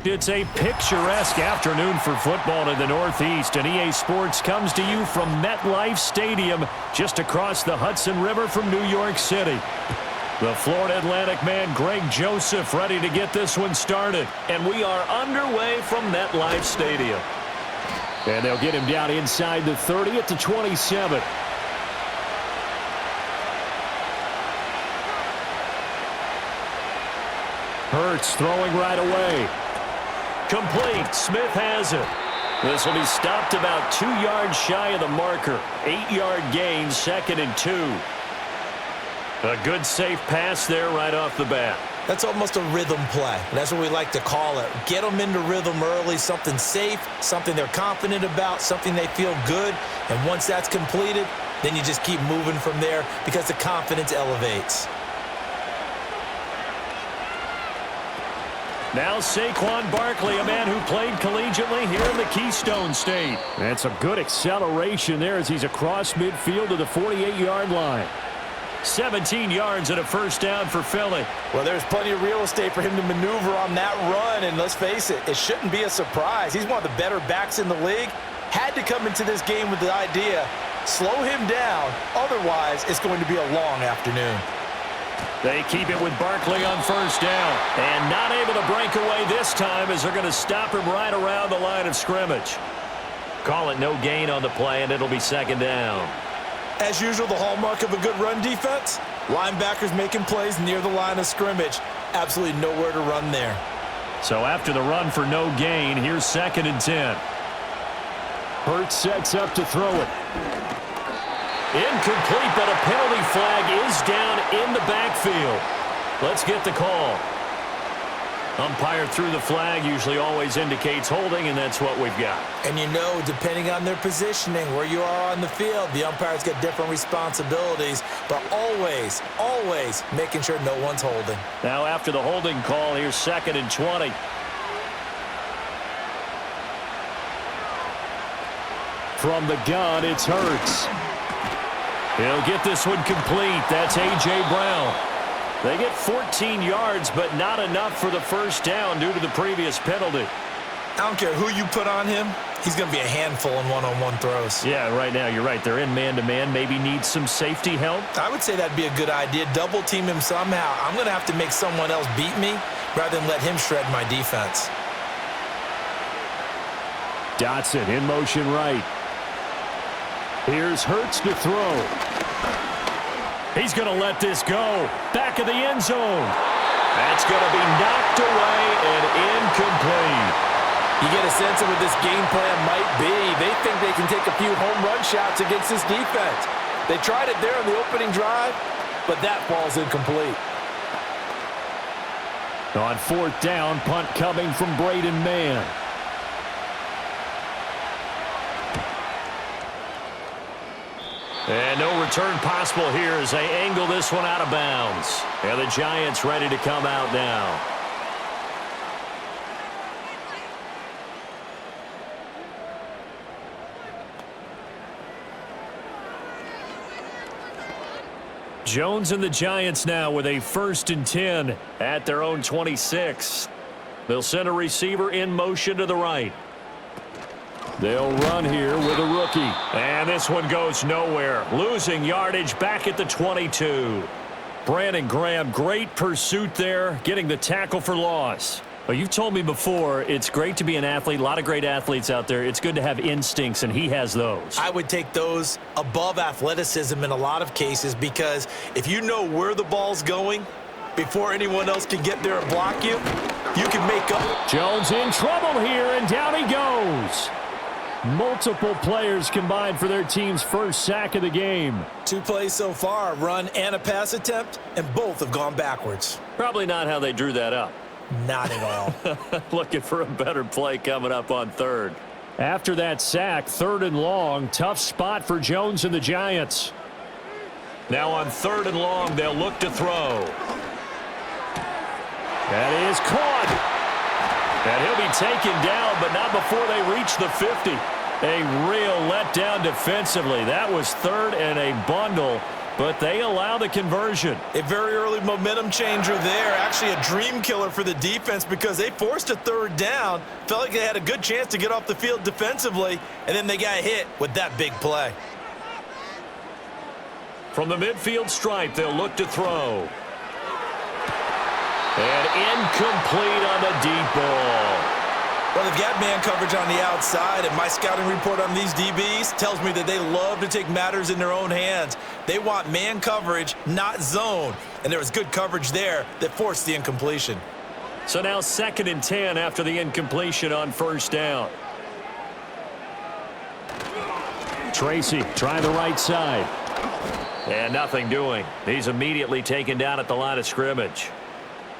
It's a picturesque afternoon for football in the Northeast, and EA Sports comes to you from MetLife Stadium just across the Hudson River from New York City. The Florida Atlantic man Greg Joseph ready to get this one started, and we are underway from MetLife Stadium. And they'll get him down inside the 30 at the 27. Hurts throwing right away. Complete. Smith has it. This will be stopped about 2 yards shy of the marker. 8-yard gain, 2nd and 2. A good safe pass there right off the bat. That's almost a rhythm play. That's what we like to call it. Get them into rhythm early, something safe, something they're confident about, something they feel good. And once that's completed, then you just keep moving from there because the confidence elevates. Now Saquon Barkley, a man who played collegiately here in the Keystone State. That's a good acceleration there as he's across midfield to the 48-yard line. 17 yards and a first down for Philly. Well, there's plenty of real estate for him to maneuver on that run, and let's face it, it shouldn't be a surprise. He's one of the better backs in the league. Had to come into this game with the idea, slow him down, otherwise it's going to be a long afternoon. They keep it with Barkley on first down. And not able to break away this time as they're going to stop him right around the line of scrimmage. Call it no gain on the play, and it'll be 2nd down. As usual, the hallmark of a good run defense, linebackers making plays near the line of scrimmage. Absolutely nowhere to run there. So after the run for no gain, here's 2nd and 10. Hurts sets up to throw it. Incomplete, but a penalty flag is down in the backfield. Let's get the call. Umpire threw the flag, usually always indicates holding, and that's what we've got. And you know, depending on their positioning, where you are on the field, the umpires get different responsibilities, but always, always making sure no one's holding. Now after the holding call, here's 2nd and 20. From the gun, it's Hurts. He'll get this one complete. That's A.J. Brown. They get 14 yards, but not enough for the first down due to the previous penalty. I don't care who you put on him. He's going to be a handful in one-on-one throws. Yeah, right now, you're right. They're in man-to-man. Maybe need some safety help. I would say that'd be a good idea. Double team him somehow. I'm going to have to make someone else beat me rather than let him shred my defense. Dotson in motion right. Here's Hurts to throw. He's going to let this go. Back of the end zone. That's going to be knocked away and incomplete. You get a sense of what this game plan might be. They think they can take a few home run shots against this defense. They tried it there on the opening drive, but that falls incomplete. On 4th down, punt coming from Braden Mann. And no return possible here as they angle this one out of bounds. And the Giants ready to come out now. Jones and the Giants now with a 1st and 10 at their own 26. They'll send a receiver in motion to the right. They'll run here with a rookie. And this one goes nowhere. Losing yardage back at the 22. Brandon Graham, great pursuit there, getting the tackle for loss. Well, you've told me before, it's great to be an athlete. A lot of great athletes out there. It's good to have instincts, and he has those. I would take those above athleticism in a lot of cases because if you know where the ball's going before anyone else can get there and block you, you can make up. Jones in trouble here, and down he goes. Multiple players combined for their team's first sack of the game. 2 plays so far, a run and a pass attempt, and both have gone backwards. Probably not how they drew that up. Not at all. Looking for a better play coming up on 3rd. After that sack, 3rd and long, tough spot for Jones and the Giants. Now on 3rd and long, they'll look to throw. That is caught. And he'll be taken down, but not before they reach the 50. A real letdown defensively. That was 3rd and a bundle. but they allow the conversion. A very early momentum changer there. Actually a dream killer for the defense because they forced a third down. Felt like they had a good chance to get off the field defensively, and then they got hit with that big play. From the midfield stripe, they'll look to throw. And incomplete on the deep ball. Well, they've got man coverage on the outside, and my scouting report on these DBs tells me that they love to take matters in their own hands. They want man coverage, not zone. And there was good coverage there that forced the incompletion. So now 2nd and 10 after the incompletion on first down. Tracy, try the right side. And nothing doing. He's immediately taken down at the line of scrimmage.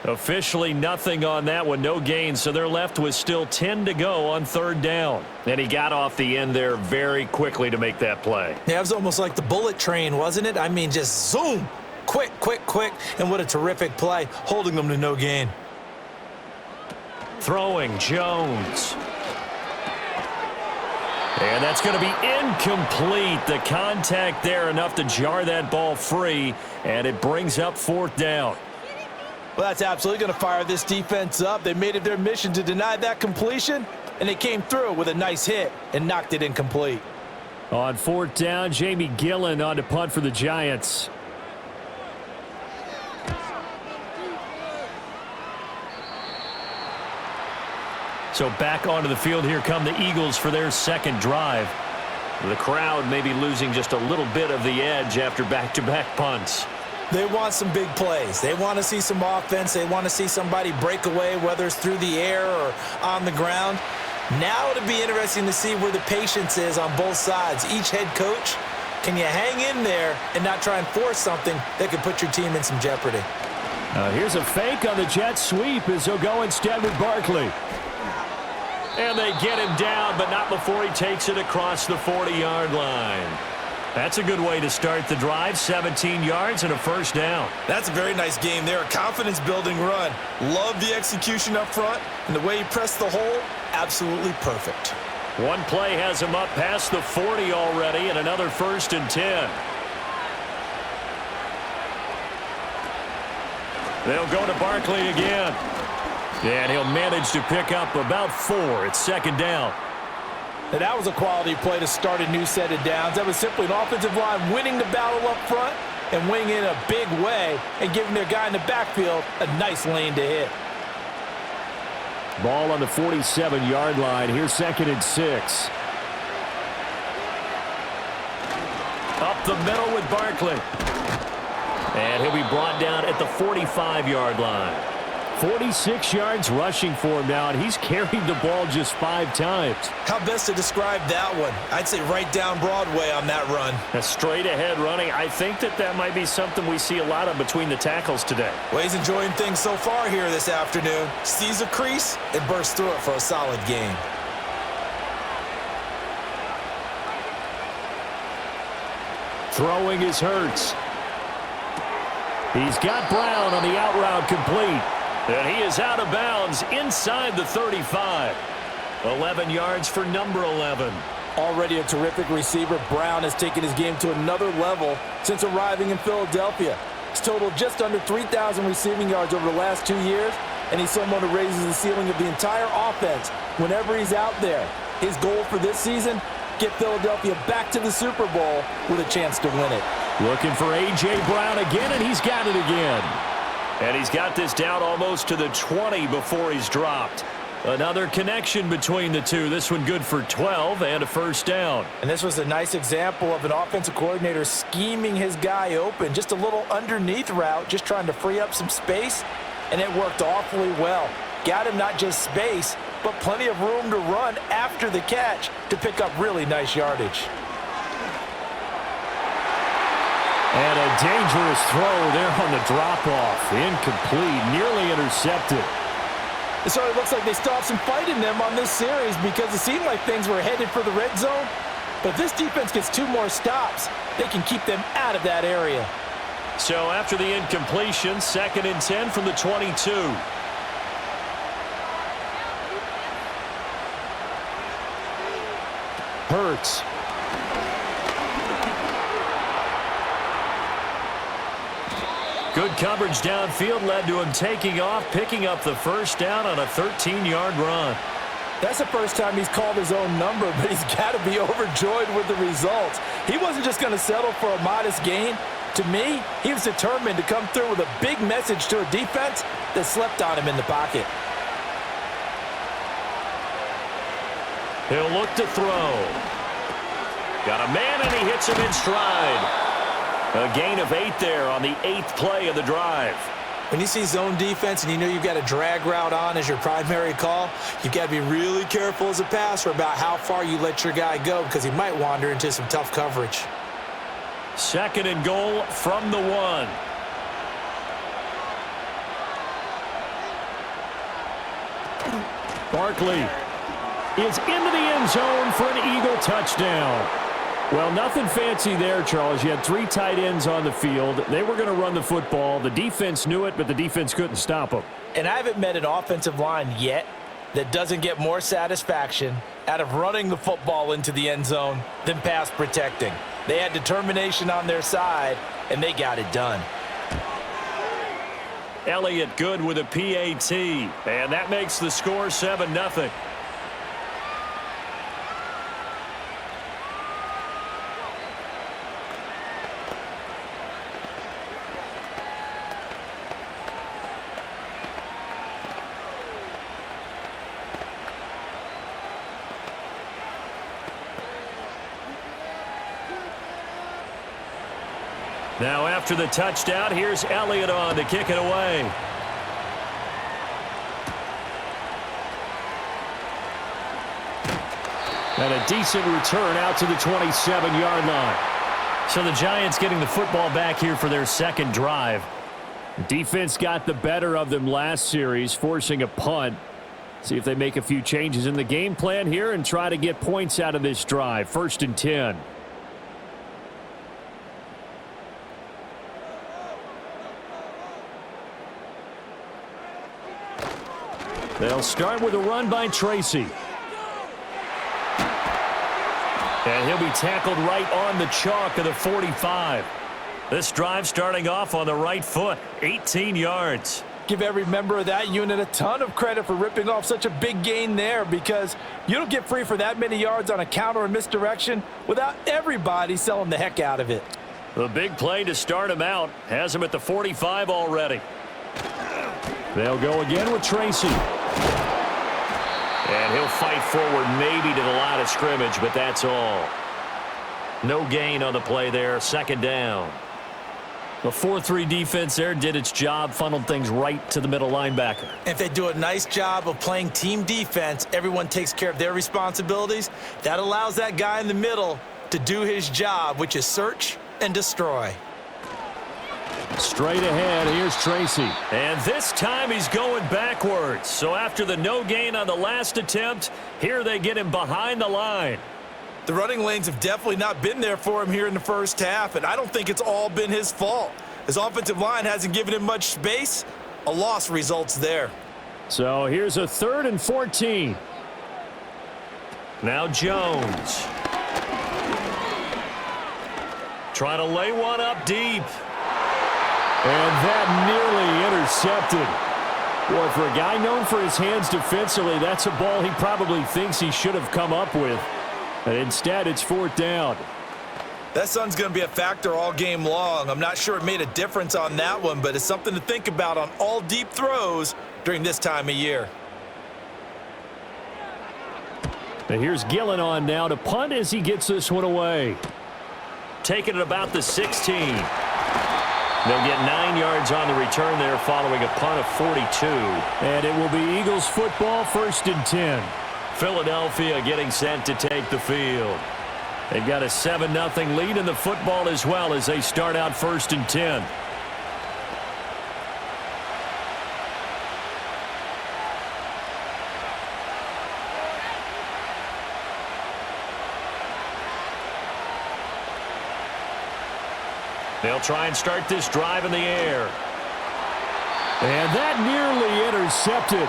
Officially nothing on that one, no gain, so they're left with still 10 to go on 3rd down. And he got off the end there very quickly to make that play. Yeah, it was almost like the bullet train, wasn't it? I mean, just zoom, quick, and what a terrific play, holding them to no gain. Throwing, Jones. And that's going to be incomplete. The contact there enough to jar that ball free, and it brings up 4th down. Well, that's absolutely going to fire this defense up. They made it their mission to deny that completion, and they came through with a nice hit and knocked it incomplete. On 4th down, Jamie Gillen on to punt for the Giants. So back onto the field, here come the Eagles for their 2nd drive. The crowd may be losing just a little bit of the edge after back-to-back punts. They want some big plays. They want to see some offense. They want to see somebody break away, whether it's through the air or on the ground. Now it'll be interesting to see where the patience is on both sides. Each head coach, can you hang in there and not try and force something that could put your team in some jeopardy? Here's a fake on the jet sweep as they'll go instead with Barkley. And they get him down, but not before he takes it across the 40-yard line. That's a good way to start the drive. 17 yards and a 1st down. That's a very nice game there. A confidence-building run. Love the execution up front, and the way he pressed the hole, absolutely perfect. One play has him up past the 40 already, and another 1st and 10. They'll go to Barkley again. And he'll manage to pick up about 4 at 2nd down. And that was a quality play to start a new set of downs. That was simply an offensive line winning the battle up front and winning in a big way and giving their guy in the backfield a nice lane to hit. Ball on the 47-yard line. Here's 2nd and 6. Up the middle with Barkley. And he'll be brought down at the 45-yard line. 46 yards rushing for him now, and he's carried the ball just 5 times. How best to describe that one? I'd say right down Broadway on that run. A straight-ahead running. I think that might be something we see a lot of between the tackles today. Well, he's enjoying things so far here this afternoon. Sees a crease and bursts through it for a solid gain. Throwing is Hurts. He's got Brown on the out route complete. And he is out of bounds inside the 35. 11 yards for number 11. Already a terrific receiver, Brown has taken his game to another level since arriving in Philadelphia. He's totaled just under 3,000 receiving yards over the last 2 years, and he's someone who raises the ceiling of the entire offense whenever he's out there. His goal for this season, get Philadelphia back to the Super Bowl with a chance to win it. Looking for A.J. Brown again, and he's got it again. And he's got this down almost to the 20 before he's dropped. Another connection between the two. This one good for 12 and a 1st down. And this was a nice example of an offensive coordinator scheming his guy open. Just a little underneath route, just trying to free up some space, and it worked awfully well. Got him not just space, but plenty of room to run after the catch to pick up really nice yardage. And a dangerous throw there on the drop-off. Incomplete, nearly intercepted. It sort of looks like they still have some fight in them on this series because it seemed like things were headed for the red zone. But if this defense gets 2 more stops, they can keep them out of that area. So after the incompletion, 2nd and 10 from the 22. Hurts. Good coverage downfield led to him taking off, picking up the first down on a 13-yard run. That's the first time he's called his own number, but he's got to be overjoyed with the results. He wasn't just going to settle for a modest gain. To me, he was determined to come through with a big message to a defense that slept on him in the pocket. He'll look to throw. Got a man, and he hits him in stride. A gain of 8 there on the 8th play of the drive. When you see zone defense and you know you've got a drag route on as your primary call, you've got to be really careful as a passer about how far you let your guy go because he might wander into some tough coverage. 2nd and goal from the 1. Barkley is into the end zone for an Eagle touchdown. Well, nothing fancy there, Charles. You had 3 tight ends on the field. They were going to run the football. The defense knew it, but the defense couldn't stop them. And I haven't met an offensive line yet that doesn't get more satisfaction out of running the football into the end zone than pass protecting. They had determination on their side, and they got it done. Elliott good with a PAT, and that makes the score 7-0. Now after the touchdown, here's Elliott on to kick it away. And a decent return out to the 27-yard line. So the Giants getting the football back here for their 2nd drive. Defense got the better of them last series, forcing a punt. See if they make a few changes in the game plan here and try to get points out of this drive. 1st and 10. They'll start with a run by Tracy. And he'll be tackled right on the chalk of the 45. This drive starting off on the right foot, 18 yards. Give every member of that unit a ton of credit for ripping off such a big gain there because you don't get free for that many yards on a counter or misdirection without everybody selling the heck out of it. The big play to start him out has him at the 45 already. They'll go again with Tracy. And he'll fight forward maybe to the line of scrimmage, but that's all. No gain on the play there, 2nd down. The 4-3 defense there did its job, funneled things right to the middle linebacker. If they do a nice job of playing team defense, everyone takes care of their responsibilities. That allows that guy in the middle to do his job, which is search and destroy. Straight ahead, here's Tracy. And this time he's going backwards. So after the no gain on the last attempt, here they get him behind the line. The running lanes have definitely not been there for him here in the first half, and I don't think it's all been his fault. His offensive line hasn't given him much space. A loss results there. So here's a 3rd and 14. Now Jones. Trying to lay one up deep. And that nearly intercepted. Boy, for a guy known for his hands defensively, that's a ball he probably thinks he should have come up with. And instead, it's 4th down. That sun's going to be a factor all game long. I'm not sure it made a difference on that one, but it's something to think about on all deep throws during this time of year. And here's Gillen on now to punt as he gets this one away. Taking it about the 16. They'll get 9 yards on the return there following a punt of 42. And it will be Eagles football, 1st and 10. Philadelphia getting set to take the field. They've got a 7-0 lead in the football as well as they start out 1st and 10. They'll try and start this drive in the air. And that nearly intercepted.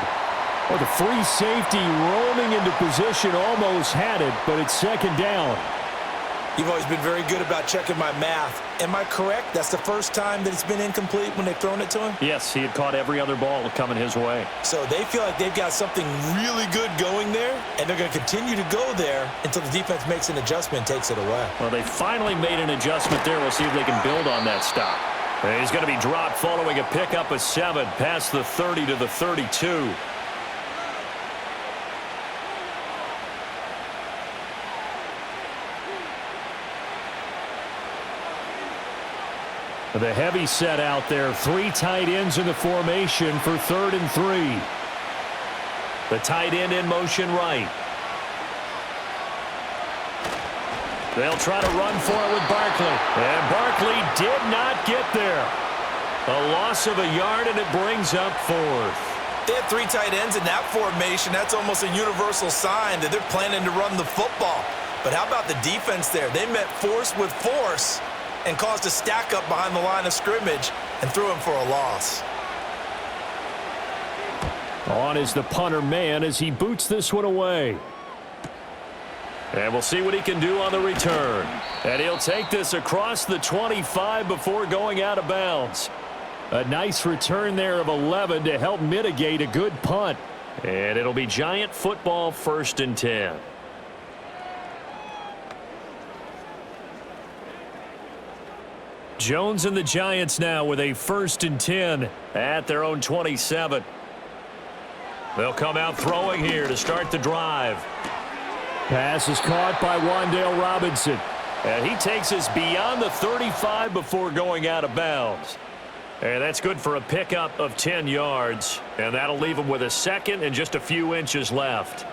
Well, the free safety roaming into position almost had it, but it's 2nd down. You've always been very good about checking my math. Am I correct? That's the first time that it's been incomplete when they've thrown it to him? Yes, he had caught every other ball coming his way. So they feel like they've got something really good going there, and they're going to continue to go there until the defense makes an adjustment and takes it away. Well, they finally made an adjustment there. We'll see if they can build on that stop. And he's going to be dropped following a pickup of 7 past the 30 to the 32. The heavy set out there. 3 tight ends in the formation for 3rd and 3. The tight end in motion right. They'll try to run for it with Barkley. And Barkley did not get there. A loss of a yard, and it brings up 4th. They had 3 tight ends in that formation. That's almost a universal sign that they're planning to run the football. But how about the defense there? They met force with force and caused a stack up behind the line of scrimmage and threw him for a loss. On is the punter man as he boots this one away. And we'll see what he can do on the return. And he'll take this across the 25 before going out of bounds. A nice return there of 11 to help mitigate a good punt. And it'll be Giant football, 1st and 10. Jones and the Giants now with a 1st and 10 at their own 27. They'll come out throwing here to start the drive. Pass is caught by Wan'Dale Robinson. And he takes us beyond the 35 before going out of bounds. And that's good for a pickup of 10 yards. And that'll leave him with a 2nd and just a few inches left.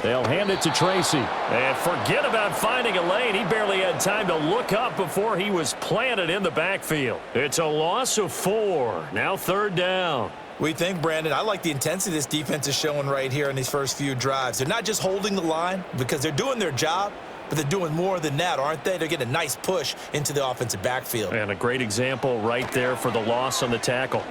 They'll hand it to Tracy. And forget about finding a lane. He barely had time to look up before he was planted in the backfield. It's a loss of 4. Now 3rd down. What do you think, Brandon? I like the intensity this defense is showing right here in these first few drives. They're not just holding the line because they're doing their job, but they're doing more than that, aren't they? They're getting a nice push into the offensive backfield. And a great example right there for the loss on the tackle.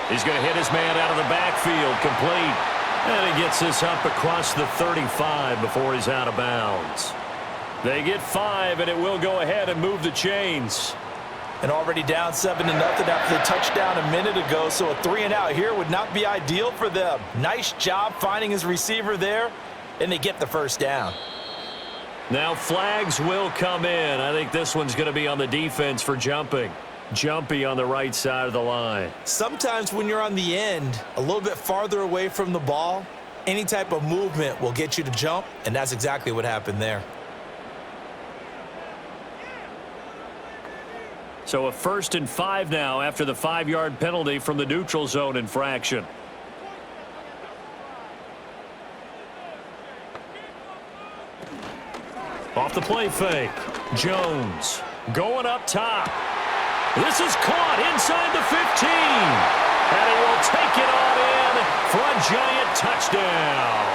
He's going to hit his man out of the backfield, complete. And he gets this up across the 35 before he's out of bounds. They get 5, and it will go ahead and move the chains. And already down 7-0 after the touchdown a minute ago, so a 3-and-out here would not be ideal for them. Nice job finding his receiver there, and they get the 1st down. Now flags will come in. I think this one's going to be on the defense for jumping. Jumpy on the right side of the line. Sometimes when you're on the end, a little bit farther away from the ball, any type of movement will get you to jump, and that's exactly what happened there. So a 1st and 5 now after the 5-yard penalty from the neutral zone infraction. Off the play fake. Jones going up top. This is caught inside the 15. And he will take it on in for a Giant touchdown.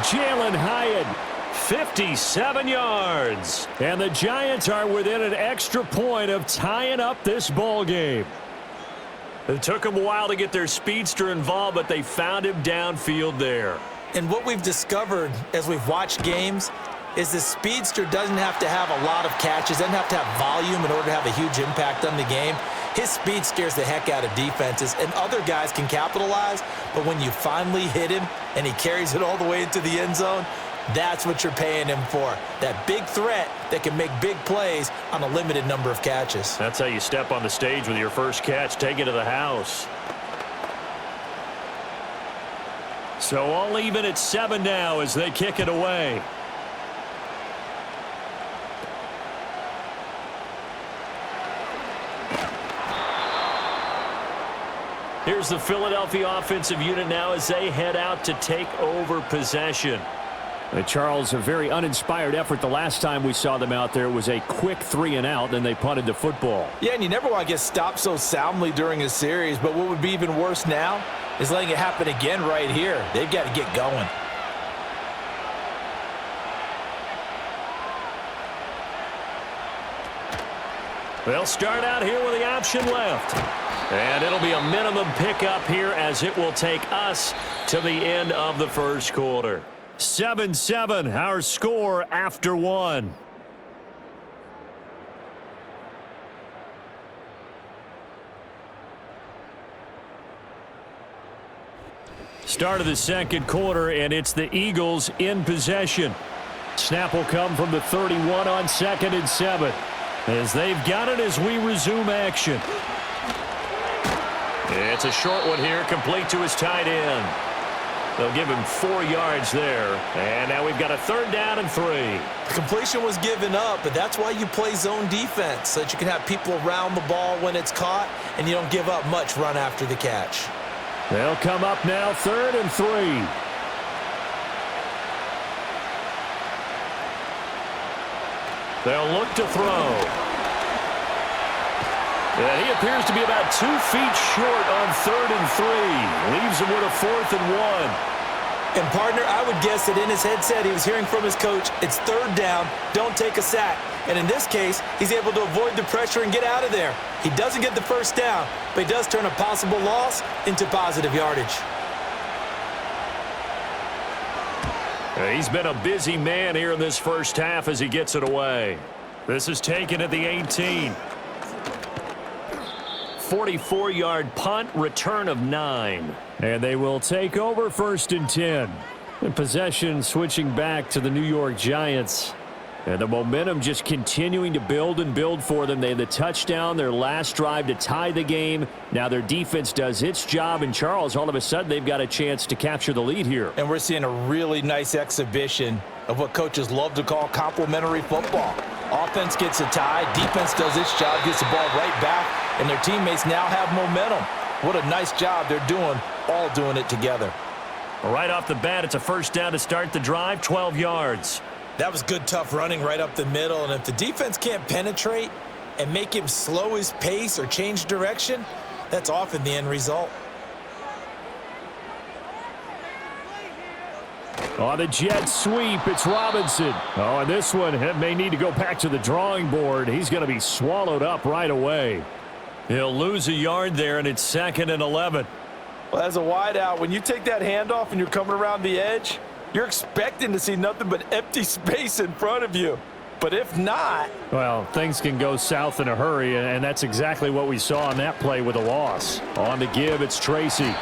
Jalen Hyatt, 57 yards. And the Giants are within an extra point of tying up this ball game. It took them a while to get their speedster involved, but they found him downfield there. And what we've discovered as we've watched games is the speedster doesn't have to have a lot of catches, doesn't have to have volume in order to have a huge impact on the game. His speed scares the heck out of defenses, and other guys can capitalize, but when you finally hit him and he carries it all the way into the end zone, that's what you're paying him for. That big threat that can make big plays on a limited number of catches. That's how you step on the stage with your first catch. Take it to the house. So all even at 7 now as they kick it away. Here's the Philadelphia offensive unit now as they head out to take over possession. Charles, a very uninspired effort the last time we saw them out there. It was a quick 3-and-out, then they punted the football. Yeah, and you never want to get stopped so soundly during a series, but what would be even worse now is letting it happen again right here. They've got to get going. They'll start out here with the option left. And it'll be a minimum pickup here as it will take us to the end of the first quarter. 7-7, our score after one. Start of the second quarter, and it's the Eagles in possession. Snap will come from the 31 on 2nd and 7. As they've got it as we resume action. It's a short one here, complete to his tight end. They'll give him 4 yards there. And now we've got a 3rd down and 3. The completion was given up, but that's why you play zone defense, so that you can have people around the ball when it's caught, and you don't give up much run after the catch. They'll come up now 3rd and 3. They'll look to throw. And he appears to be about 2 feet short on 3rd and 3. Leaves him with a 4th and 1. And, partner, I would guess that in his headset he was hearing from his coach, it's 3rd down, don't take a sack. And in this case, he's able to avoid the pressure and get out of there. He doesn't get the 1st down, but he does turn a possible loss into positive yardage. He's been a busy man here in this first half as he gets it away. This is taken at the 18. 44-yard punt, return of 9. And they will take over 1st and 10. And possession switching back to the New York Giants. And the momentum just continuing to build and build for them. They had the touchdown, their last drive to tie the game. Now their defense does its job. And, Charles, all of a sudden they've got a chance to capture the lead here. And we're seeing a really nice exhibition of what coaches love to call complementary football. Offense gets a tie, defense does its job, gets the ball right back, and their teammates now have momentum. What a nice job they're doing, all doing it together. Right off the bat, it's a 1st down to start the drive, 12 yards. That was good, tough running right up the middle, and if the defense can't penetrate and make him slow his pace or change direction, that's often the end result. On the jet sweep, it's Robinson. Oh, and this one may need to go back to the drawing board. He's going to be swallowed up right away. He'll lose a yard there, and it's 2nd and 11. Well, as a wideout, when you take that handoff and you're coming around the edge, you're expecting to see nothing but empty space in front of you. But if not... well, things can go south in a hurry, and that's exactly what we saw on that play with a loss. On the give, it's Tracy.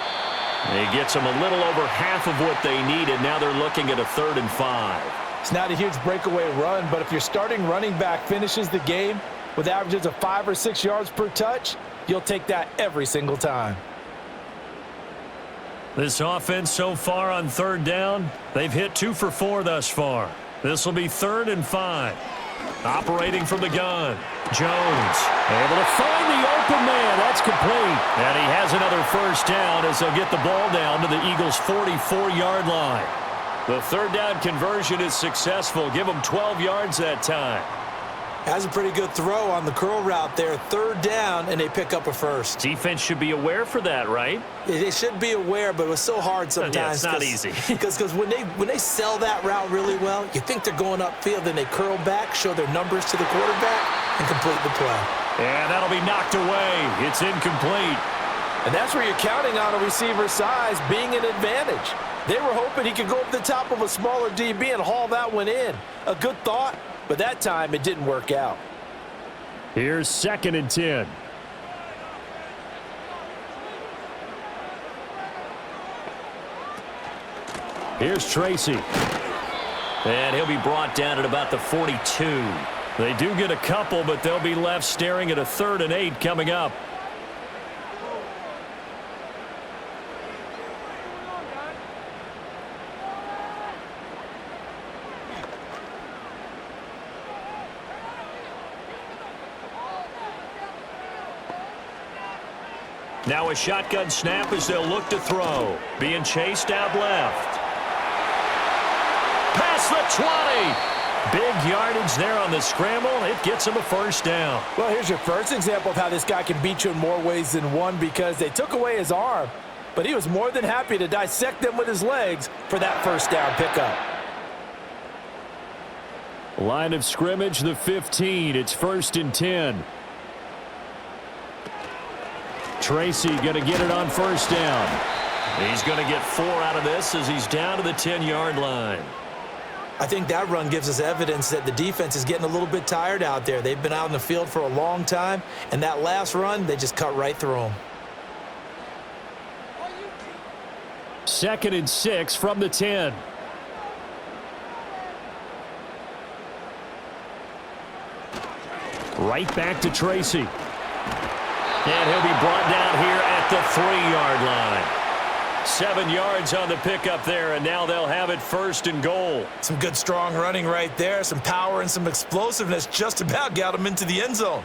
He gets them a little over half of what they needed. Now they're looking at a 3rd and 5. It's not a huge breakaway run, but if your starting running back finishes the game with averages of 5 or 6 yards per touch, you'll take that every single time. This offense so far on 3rd down, they've hit 2 for 4 thus far. This will be 3rd and 5. Operating from the gun. Jones able to find the open man. That's complete. And he has another 1st down as they'll get the ball down to the Eagles' 44-yard line. The 3rd down conversion is successful. Give them 12 yards that time. Has a pretty good throw on the curl route there. 3rd down, and they pick up a 1st. Defense should be aware for that, right? They should be aware, but it was so hard sometimes. Yeah, it's not easy. Because when they sell that route really well, you think they're going upfield, then they curl back, show their numbers to the quarterback, and complete the play. And that'll be knocked away. It's incomplete. And that's where you're counting on a receiver's size being an advantage. They were hoping he could go up the top of a smaller DB and haul that one in. A good thought. But that time, it didn't work out. Here's 2nd and 10. Here's Tracy. And he'll be brought down at about the 42. They do get a couple, but they'll be left staring at a 3rd and 8 coming up. Now a shotgun snap as they'll look to throw. Being chased out left. Past the 20. Big yardage there on the scramble. It gets him a 1st down. Well, here's your first example of how this guy can beat you in more ways than one, because they took away his arm, but he was more than happy to dissect them with his legs for that 1st down pickup. Line of scrimmage, the 15. It's 1st and 10. Tracy going to get it on first down. He's going to get 4 out of this as he's down to the 10-yard line. I think that run gives us evidence that the defense is getting a little bit tired out there. They've been out in the field for a long time, and that last run, they just cut right through them. 2nd and 6 from the 10. Right back to Tracy. And he'll be brought down here at the 3-yard line. 7 yards on the pickup there, and now they'll have it 1st and goal. Some good, strong running right there. Some power and some explosiveness just about got him into the end zone.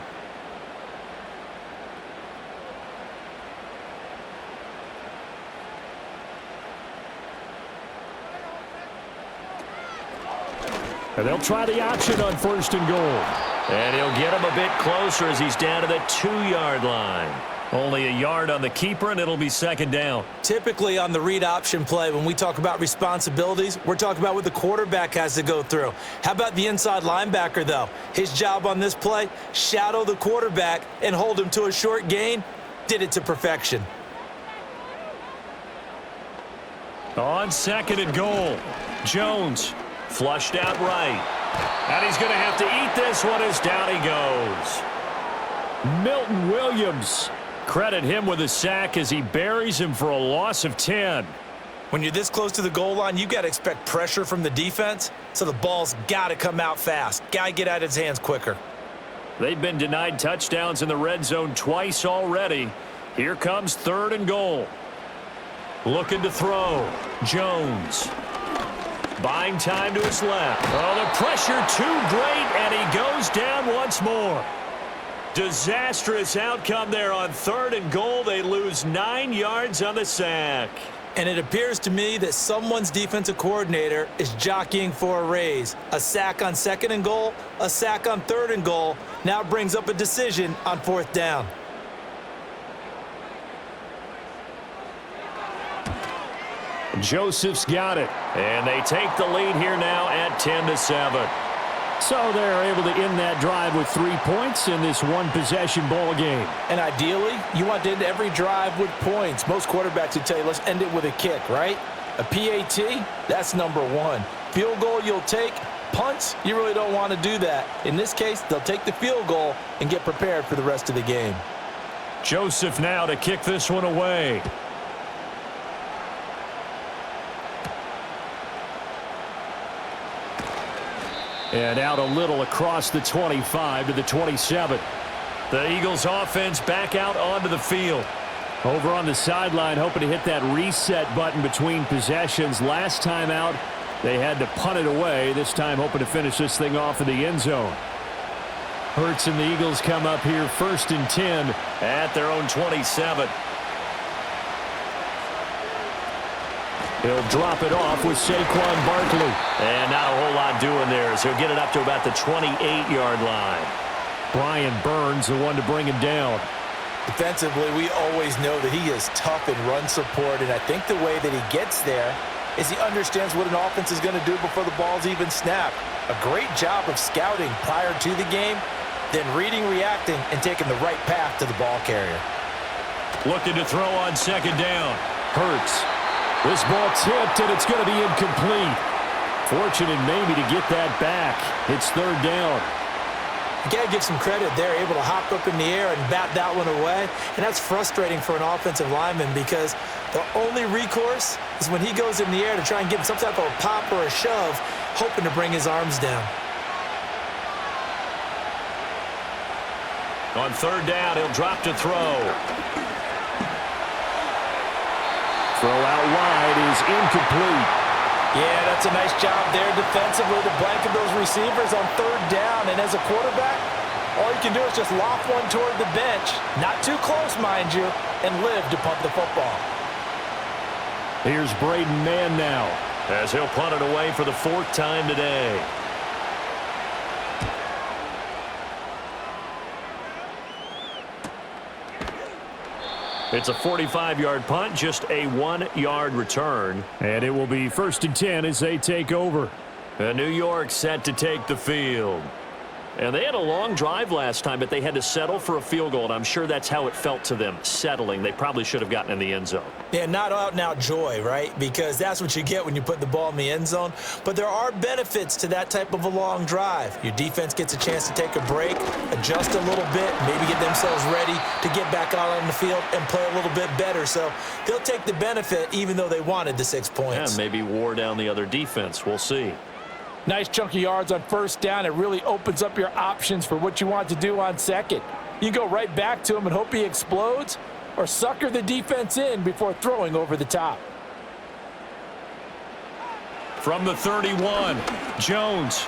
And they'll try the option on 1st and goal. And he'll get him a bit closer as he's down to the 2-yard line. Only a yard on the keeper, and it'll be 2nd down. Typically on the read option play, when we talk about responsibilities, we're talking about what the quarterback has to go through. How about the inside linebacker, though? His job on this play, shadow the quarterback and hold him to a short gain. Did it to perfection. On 2nd and goal, Jones flushed out right. And he's going to have to eat this one as down he goes. Milton Williams. Credit him with a sack as he buries him for a loss of 10. When you're this close to the goal line, you got to expect pressure from the defense, so the ball's got to come out fast. Got to get out of his hands quicker. They've been denied touchdowns in the red zone twice already. Here comes 3rd and goal. Looking to throw. Jones. Buying time to his left. Oh, the pressure too great, and he goes down once more. Disastrous outcome there on 3rd and goal. They lose 9 yards on the sack. And it appears to me that someone's defensive coordinator is jockeying for a raise. A sack on 2nd and goal, a sack on 3rd and goal. Now brings up a decision on 4th down. Joseph's got it. And they take the lead here now at 10-7. So they're able to end that drive with 3 points in this one-possession ball game. And ideally, you want to end every drive with points. Most quarterbacks would tell you, let's end it with a kick, right? A PAT, that's number 1. Field goal you'll take. Punts, you really don't want to do that. In this case, they'll take the field goal and get prepared for the rest of the game. Joseph now to kick this one away. And out a little across the 25 to the 27. The Eagles offense back out onto the field. Over on the sideline, hoping to hit that reset button between possessions. Last time out, they had to punt it away. This time hoping to finish this thing off in the end zone. Hurts and the Eagles come up here 1st and 10 at their own 27. He'll drop it off with Saquon Barkley. And not a whole lot doing there as he'll get it up to about the 28-yard line. Brian Burns, the one to bring him down. Defensively, we always know that he is tough in run support, and I think the way that he gets there is he understands what an offense is going to do before the ball's even snapped. A great job of scouting prior to the game, then reading, reacting, and taking the right path to the ball carrier. Looking to throw on 2nd down. Hurts. This ball tipped, and it's going to be incomplete. Fortunate maybe to get that back. It's 3rd down. You got to give some credit. They're able to hop up in the air and bat that one away, and that's frustrating for an offensive lineman because the only recourse is when he goes in the air to try and give him some type of a pop or a shove, hoping to bring his arms down. On 3rd down, he'll drop to throw. Throw out wide is incomplete. Yeah, that's a nice job there defensively to blanket those receivers on 3rd down. And as a quarterback, all you can do is just loft one toward the bench. Not too close, mind you, and live to punt the football. Here's Braden Mann now as he'll punt it away for the 4th time today. It's a 45-yard punt, just a 1-yard return. And it will be 1st and 10 as they take over. And New York set to take the field. And they had a long drive last time, but they had to settle for a field goal, and I'm sure that's how it felt to them, settling. They probably should have gotten in the end zone. Yeah, not out-and-out joy, right? Because that's what you get when you put the ball in the end zone. But there are benefits to that type of a long drive. Your defense gets a chance to take a break, adjust a little bit, maybe get themselves ready to get back out on the field and play a little bit better. So they'll take the benefit even though they wanted the 6 points. Yeah, maybe wore down the other defense. We'll see. Nice chunk of yards on first down. It really opens up your options for what you want to do on second. You go right back to him and hope he explodes, or sucker the defense in before throwing over the top. From the 31, Jones.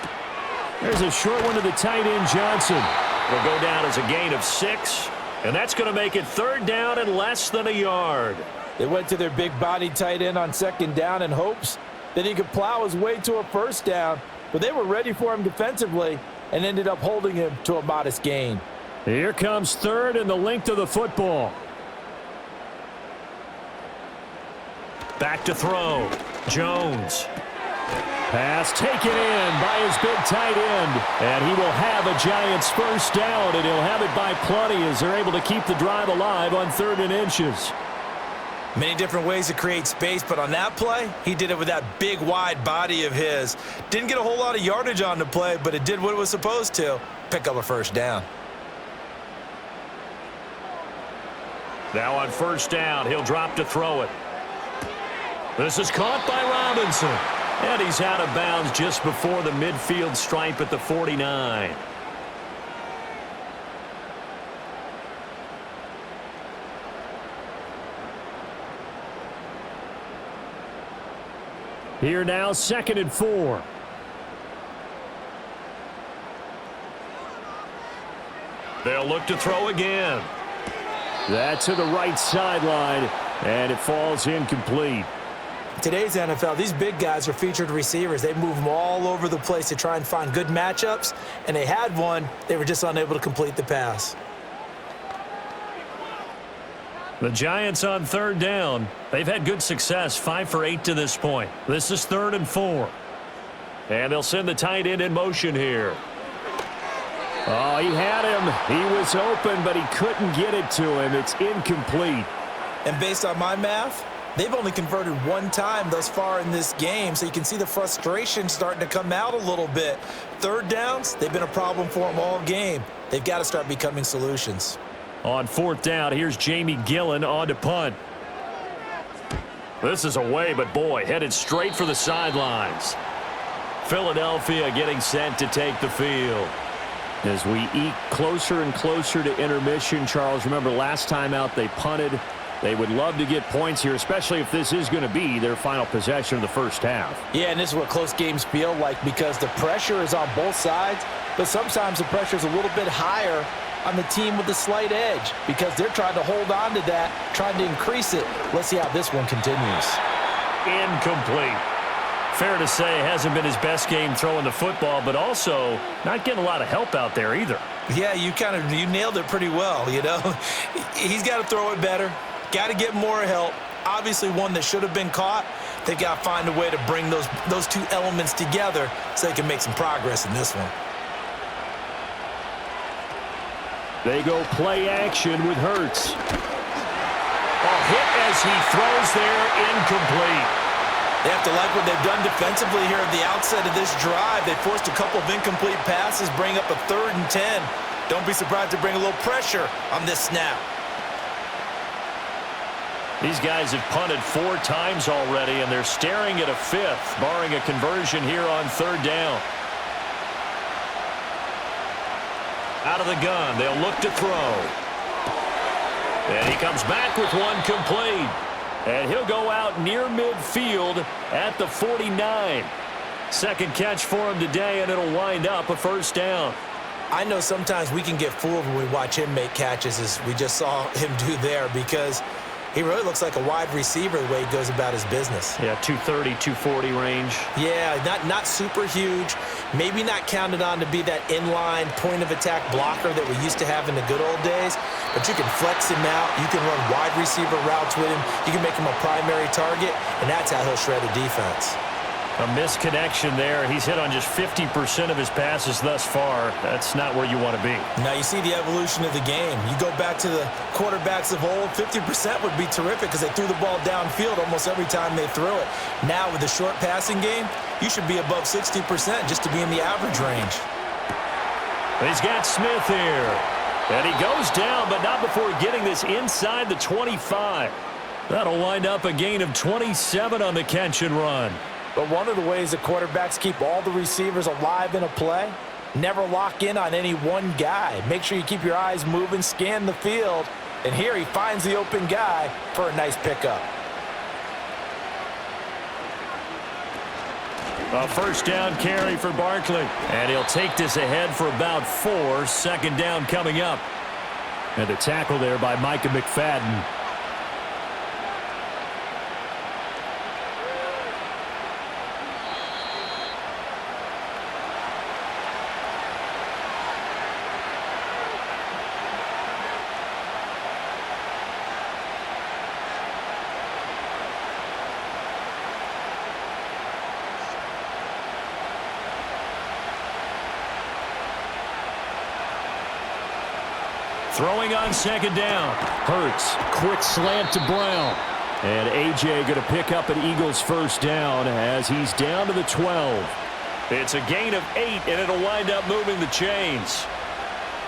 There's a short one to the tight end, Johnson. Will go down as a gain of 6, and that's going to make it third down and less than a yard. They went to their big body tight end on second down in hopes that he could plow his way to a first down, but they were ready for him defensively and ended up holding him to a modest gain. Here comes third and the length of the football. Back to throw. Jones. Pass taken in by his big tight end. And he will have a Giants first down, and he'll have it by plenty as they're able to keep the drive alive on 3rd and inches. Many different ways to create space, but on that play, he did it with that big, wide body of his. Didn't get a whole lot of yardage on the play, but it did what it was supposed to, pick up a first down. Now on first down, he'll drop to throw it. This is caught by Robinson, and he's out of bounds just before the midfield stripe at the 49. Here now, 2nd and 4. They'll look to throw again. That's to the right sideline, and it falls incomplete. Today's NFL, these big guys are featured receivers. They move them all over the place to try and find good matchups, and they had one. They were just unable to complete the pass. The Giants on 3rd down. They've had good success, 5 for 8 to this point. This is 3rd and 4. And they'll send the tight end in motion here. Oh, he had him. He was open, but he couldn't get it to him. It's incomplete. And based on my math, they've only converted 1 time thus far in this game, so you can see the frustration starting to come out a little bit. 3rd downs, they've been a problem for them all game. They've got to start becoming solutions. On 4th down, here's Jamie Gillen on to punt. This is away, but boy, headed straight for the sidelines. Philadelphia getting set to take the field. As we eke closer and closer to intermission, Charles, remember last time out they punted. They would love to get points here, especially if this is going to be their final possession of the first half. Yeah, and this is what close games feel like because the pressure is on both sides, but sometimes the pressure is a little bit higher on the team with the slight edge because they're trying to hold on to that, trying to increase it. Let's see how this one continues. Incomplete. Fair to say, hasn't been his best game throwing the football, but also not getting a lot of help out there either. Yeah, you nailed it pretty well, you know. He's got to throw it better, got to get more help. Obviously one that should have been caught. They've got to find a way to bring those 2 elements together so they can make some progress in this one. They go play action with Hurts. A hit as he throws there, incomplete. They have to like what they've done defensively here at the outset of this drive. They forced a couple of incomplete passes, bring up a 3rd and 10. Don't be surprised to bring a little pressure on this snap. These guys have punted 4 times already, and they're staring at a 5th, barring a conversion here on 3rd down. Out of the gun, they'll look to throw. And he comes back with one complete. And he'll go out near midfield at the 49. Second catch for him today, and it'll wind up a first down. I know sometimes we can get fooled when we watch him make catches, as we just saw him do there, because he really looks like a wide receiver the way he goes about his business. Yeah, 230, 240 range. Yeah, not super huge. Maybe not counted on to be that inline point-of-attack blocker that we used to have in the good old days. But you can flex him out. You can run wide receiver routes with him. You can make him a primary target, and that's how he'll shred a defense. A misconnection there. He's hit on just 50% of his passes thus far. That's not where you want to be. Now you see the evolution of the game. You go back to the quarterbacks of old, 50% would be terrific because they threw the ball downfield almost every time they threw it. Now with the short passing game, you should be above 60% just to be in the average range. He's got Smith here. And he goes down, but not before getting this inside the 25. That'll wind up a gain of 27 on the catch and run. But one of the ways that quarterbacks keep all the receivers alive in a play, never lock in on any one guy. Make sure you keep your eyes moving, scan the field, and here he finds the open guy for a nice pickup. A first down carry for Barkley. And he'll take this ahead for about 4. Second down coming up. And the tackle there by Micah McFadden. Throwing on second down. Hurts. Quick slant to Brown. And A.J. going to pick up an Eagles first down as he's down to the 12. It's a gain of 8, and it'll wind up moving the chains.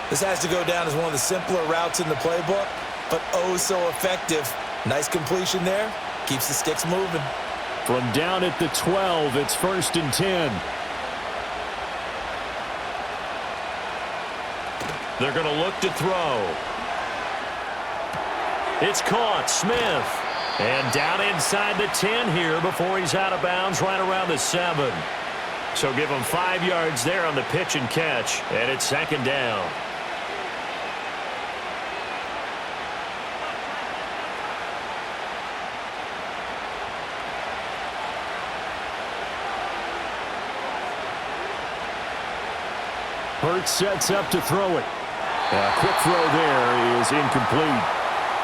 This has to go down as one of the simpler routes in the playbook, but oh so effective. Nice completion there. Keeps the sticks moving. From down at the 12, it's 1st and 10. They're going to look to throw. It's caught. Smith. And down inside the 10 here before he's out of bounds right around the 7. So give him 5 yards there on the pitch and catch. And it's second down. Hurts sets up to throw it. Quick throw there is incomplete.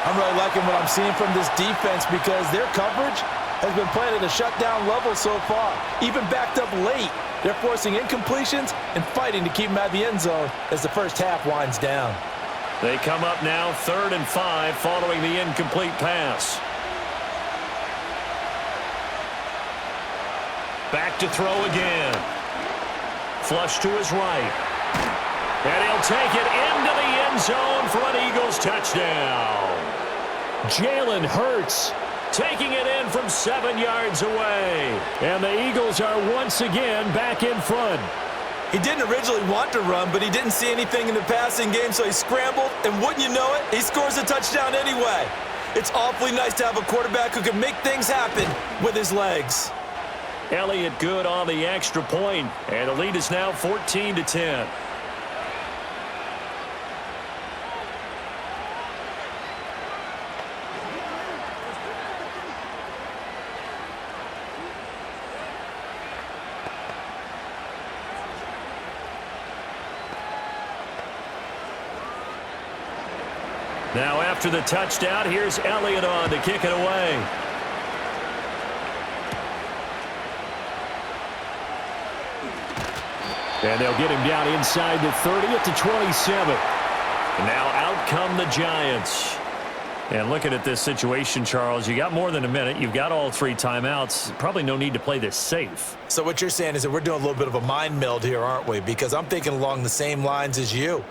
I'm really liking what I'm seeing from this defense because their coverage has been playing at a shutdown level so far. Even backed up late, they're forcing incompletions and fighting to keep them out of the end zone as the first half winds down. They come up now 3rd and 5 following the incomplete pass. Back to throw again. Flush to his right. And he'll take it into the end zone for an Eagles touchdown. Jalen Hurts taking it in from 7 yards away. And the Eagles are once again back in front. He didn't originally want to run, but he didn't see anything in the passing game, so he scrambled, and wouldn't you know it, he scores a touchdown anyway. It's awfully nice to have a quarterback who can make things happen with his legs. Elliott good on the extra point, and the lead is now 14-10. Now after the touchdown, here's Elliott on to kick it away. And they'll get him down inside the 30 at the 27. Now out come the Giants. And looking at this situation, Charles, you got more than a minute. You've got all 3 timeouts. Probably no need to play this safe. So what you're saying is that we're doing a little bit of a mind meld here, aren't we? Because I'm thinking along the same lines as you.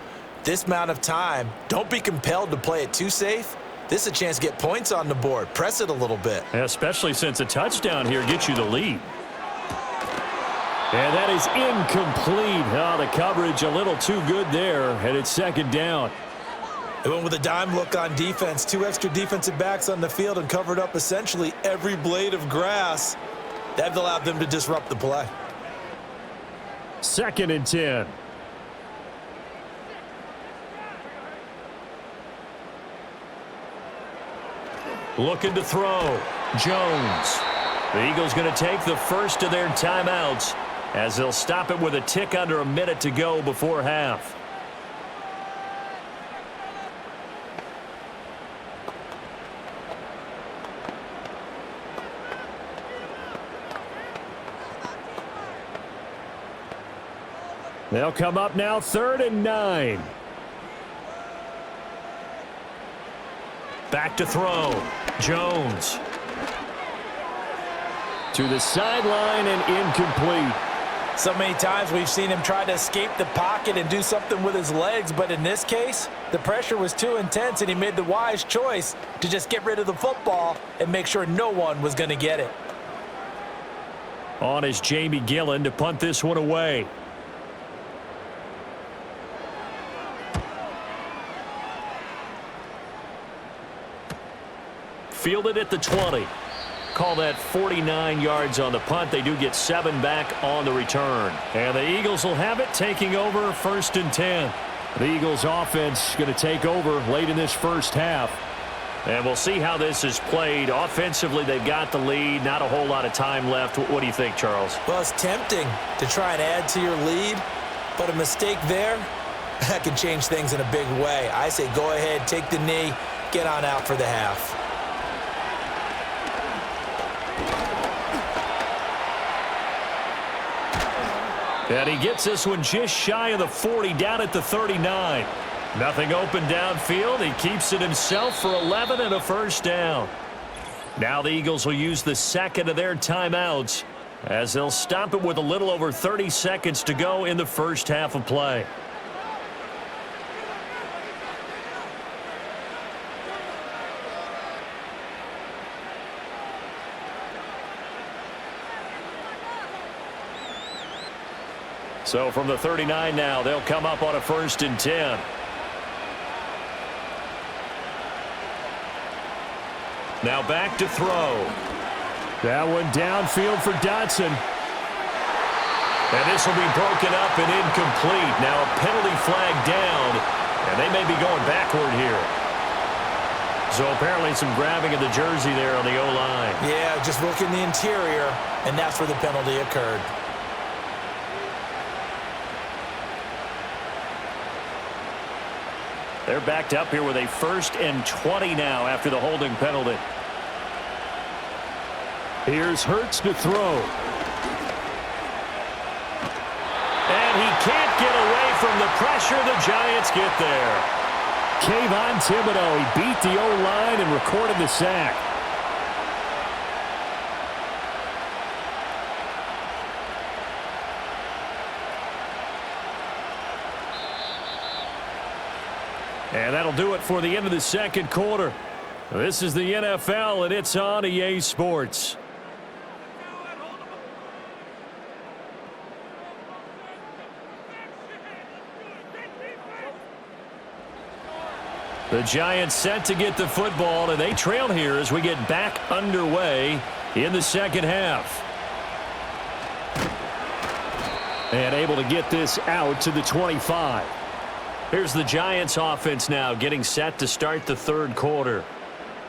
This amount of time, don't be compelled to play it too safe. This is a chance to get points on the board. Press it a little bit. Especially since a touchdown here gets you the lead. And that is incomplete. Oh, the coverage a little too good there, and it's second down. They went with a dime look on defense. 2 extra defensive backs on the field and covered up essentially every blade of grass. That allowed them to disrupt the play. 2nd and 10. Looking to throw. Jones. The Eagles going to take the first of their timeouts as they'll stop it with a tick under a minute to go before half. They'll come up now 3rd and 9. Back to throw. Jones. To the sideline and incomplete. So many times we've seen him try to escape the pocket and do something with his legs, but in this case, the pressure was too intense and he made the wise choice to just get rid of the football and make sure no one was going to get it. On is Jamie Gillen to punt this one away. Fielded at the 20. Call that 49 yards on the punt. They do get 7 back on the return. And the Eagles will have it, taking over 1st and 10. The Eagles offense going to take over late in this first half. And we'll see how this is played. Offensively, they've got the lead. Not a whole lot of time left. What do you think, Charles? Well, it's tempting to try and add to your lead, but a mistake there, that can change things in a big way. I say go ahead, take the knee, get on out for the half. And he gets this one just shy of the 40, down at the 39. Nothing open downfield. He keeps it himself for 11 and a first down. Now the Eagles will use the second of their timeouts as they'll stop it with a little over 30 seconds to go in the first half of play. So from the 39 now, they'll come up on a 1st and 10. Now back to throw. That one downfield for Dotson. And this will be broken up and incomplete. Now a penalty flag down, and they may be going backward here. So apparently some grabbing of the jersey there on the O-line. Yeah, just working the interior, and that's where the penalty occurred. They're backed up here with a 1st and 20 now after the holding penalty. Here's Hurts to throw. And he can't get away from the pressure. The Giants get there. Kayvon Thibodeau, he beat the O-line and recorded the sack. And that'll do it for the end of the second quarter. This is the NFL, and it's on EA Sports. The Giants set to get the football, and they trail here as we get back underway in the second half. And able to get this out to the 25. Here's the Giants offense now getting set to start the third quarter.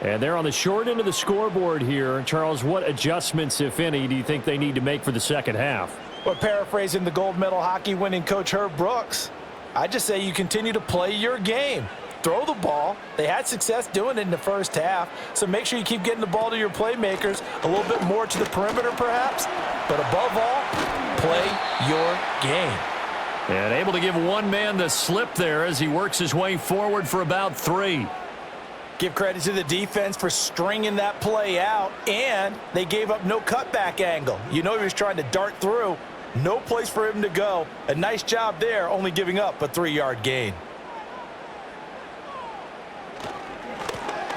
And they're on the short end of the scoreboard here. Charles, what adjustments, if any, do you think they need to make for the second half? Well, paraphrasing the gold medal hockey winning coach Herb Brooks, I just say you continue to play your game. Throw the ball. They had success doing it in the first half, so make sure you keep getting the ball to your playmakers, a little bit more to the perimeter perhaps, but above all, play your game. And able to give one man the slip there as he works his way forward for about 3. Give credit to the defense for stringing that play out, and they gave up no cutback angle. You know he was trying to dart through. No place for him to go. A nice job there, only giving up a 3-yard gain.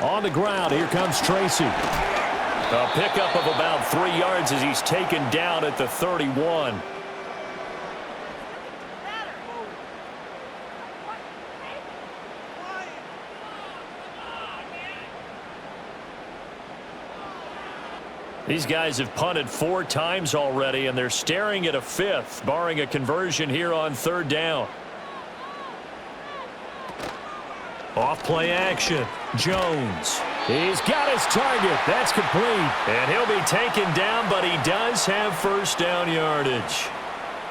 On the ground, here comes Tracy. A pickup of about 3 yards as he's taken down at the 31. These guys have punted 4 times already, and they're staring at a 5th, barring a conversion here on 3rd down. Off play action. Jones. He's got his target. That's complete. And he'll be taken down, but he does have first down yardage.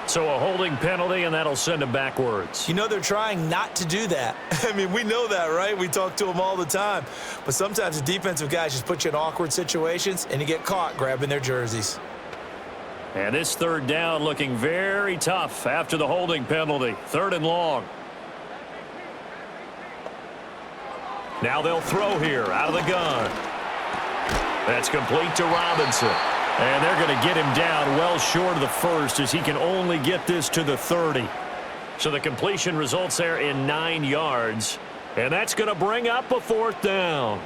So a holding penalty, and that'll send him backwards. You know they're trying not to do that. I mean, we know that, right? We talk to them all the time. But sometimes the defensive guys just put you in awkward situations, and you get caught grabbing their jerseys. And this third down looking very tough after the holding penalty. 3rd and long. Now they'll throw here out of the gun. That's complete to Robinson. And they're going to get him down well short of the first as he can only get this to the 30. So the completion results there in 9 yards. And that's going to bring up a 4th down.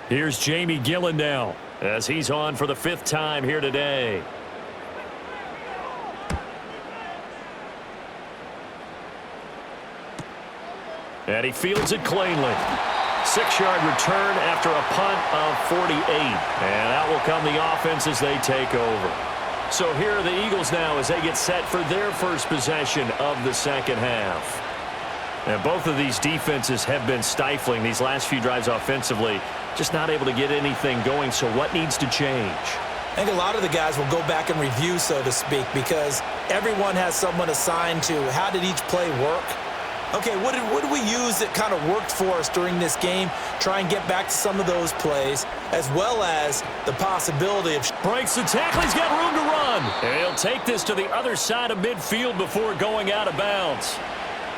Here's Jamie Gillen now as he's on for the 5th time here today. And he fields it cleanly. 6-yard return after a punt of 48. And out will come the offense as they take over. So here are the Eagles now as they get set for their first possession of the second half. And both of these defenses have been stifling these last few drives offensively. Just not able to get anything going. So what needs to change? I think a lot of the guys will go back and review, so to speak, because everyone has someone assigned to how did each play work. Okay, what did we use that kind of worked for us during this game? Try and get back to some of those plays, as well as the possibility of... Breaks the tackle. He's got room to run. And he'll take this to the other side of midfield before going out of bounds.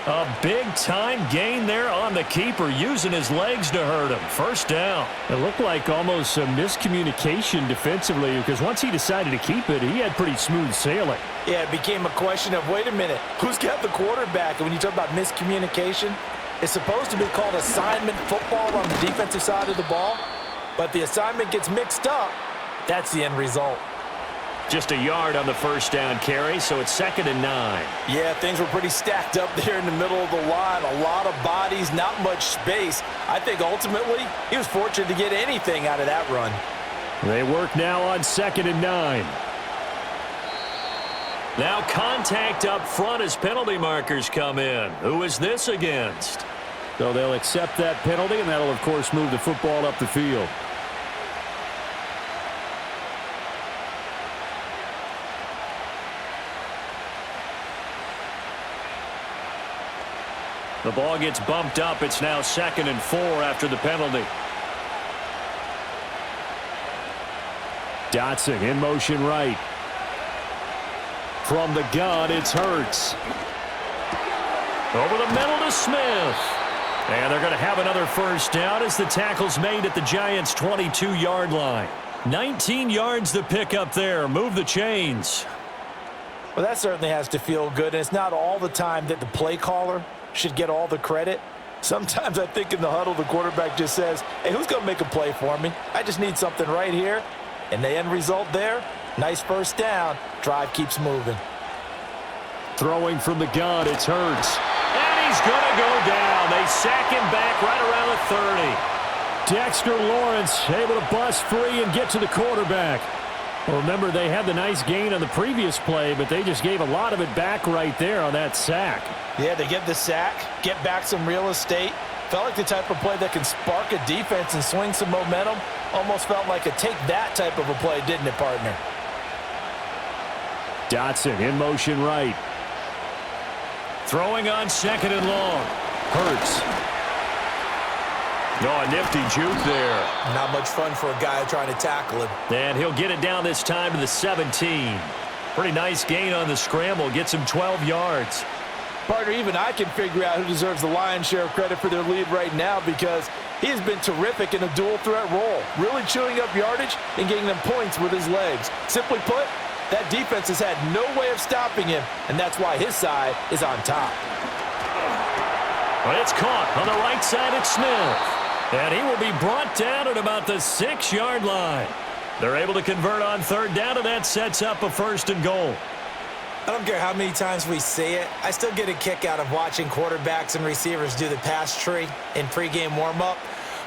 A big-time gain there on the keeper, using his legs to hurt him. 1st down. It looked like almost a miscommunication defensively because once he decided to keep it, he had pretty smooth sailing. Yeah, it became a question of, wait a minute, who's got the quarterback? And when you talk about miscommunication, it's supposed to be called assignment football on the defensive side of the ball. But the assignment gets mixed up. That's the end result. Just a yard on the 1st down carry, so it's 2nd and 9. Yeah, things were pretty stacked up there in the middle of the line. A lot of bodies, not much space. I think ultimately he was fortunate to get anything out of that run. They work now on 2nd and 9. Now contact up front as penalty markers come in. Who is this against? So they'll accept that penalty, and that'll, of course, move the football up the field. The ball gets bumped up. It's now 2nd and 4 after the penalty. Dotson in motion right. From the gun, it's Hurts. Over the middle to Smith. And they're going to have another 1st down as the tackle's made at the Giants' 22-yard line. 19 yards to pick up there. Move the chains. Well, that certainly has to feel good. And it's not all the time that the play caller should get all the credit. Sometimes I think in the huddle, the quarterback just says, hey, who's going to make a play for me? I just need something right here. And the end result there, nice 1st down. Drive keeps moving. Throwing from the gun, it's Hurts. And he's going to go down. They sack him back right around the 30. Dexter Lawrence able to bust free and get to the quarterback. Well, remember, they had the nice gain on the previous play, but they just gave a lot of it back right there on that sack. Yeah, they get the sack, get back some real estate. Felt like the type of play that can spark a defense and swing some momentum. Almost felt like a take-that type of a play, didn't it, partner? Dotson in motion right. Throwing on 2nd and long. Hurts. Oh, a nifty juke there. Not much fun for a guy trying to tackle him. And he'll get it down this time to the 17. Pretty nice gain on the scramble. Gets him 12 yards. Partner, even I can figure out who deserves the lion's share of credit for their lead right now because he has been terrific in a dual threat role, really chewing up yardage and getting them points with his legs. Simply put, that defense has had no way of stopping him, and that's why his side is on top. Well, it's caught on the right side at Smith, and he will be brought down at about the 6-yard line. They're able to convert on 3rd down, and that sets up a 1st and goal. I don't care how many times we see it. I still get a kick out of watching quarterbacks and receivers do the pass tree in pregame warm-up.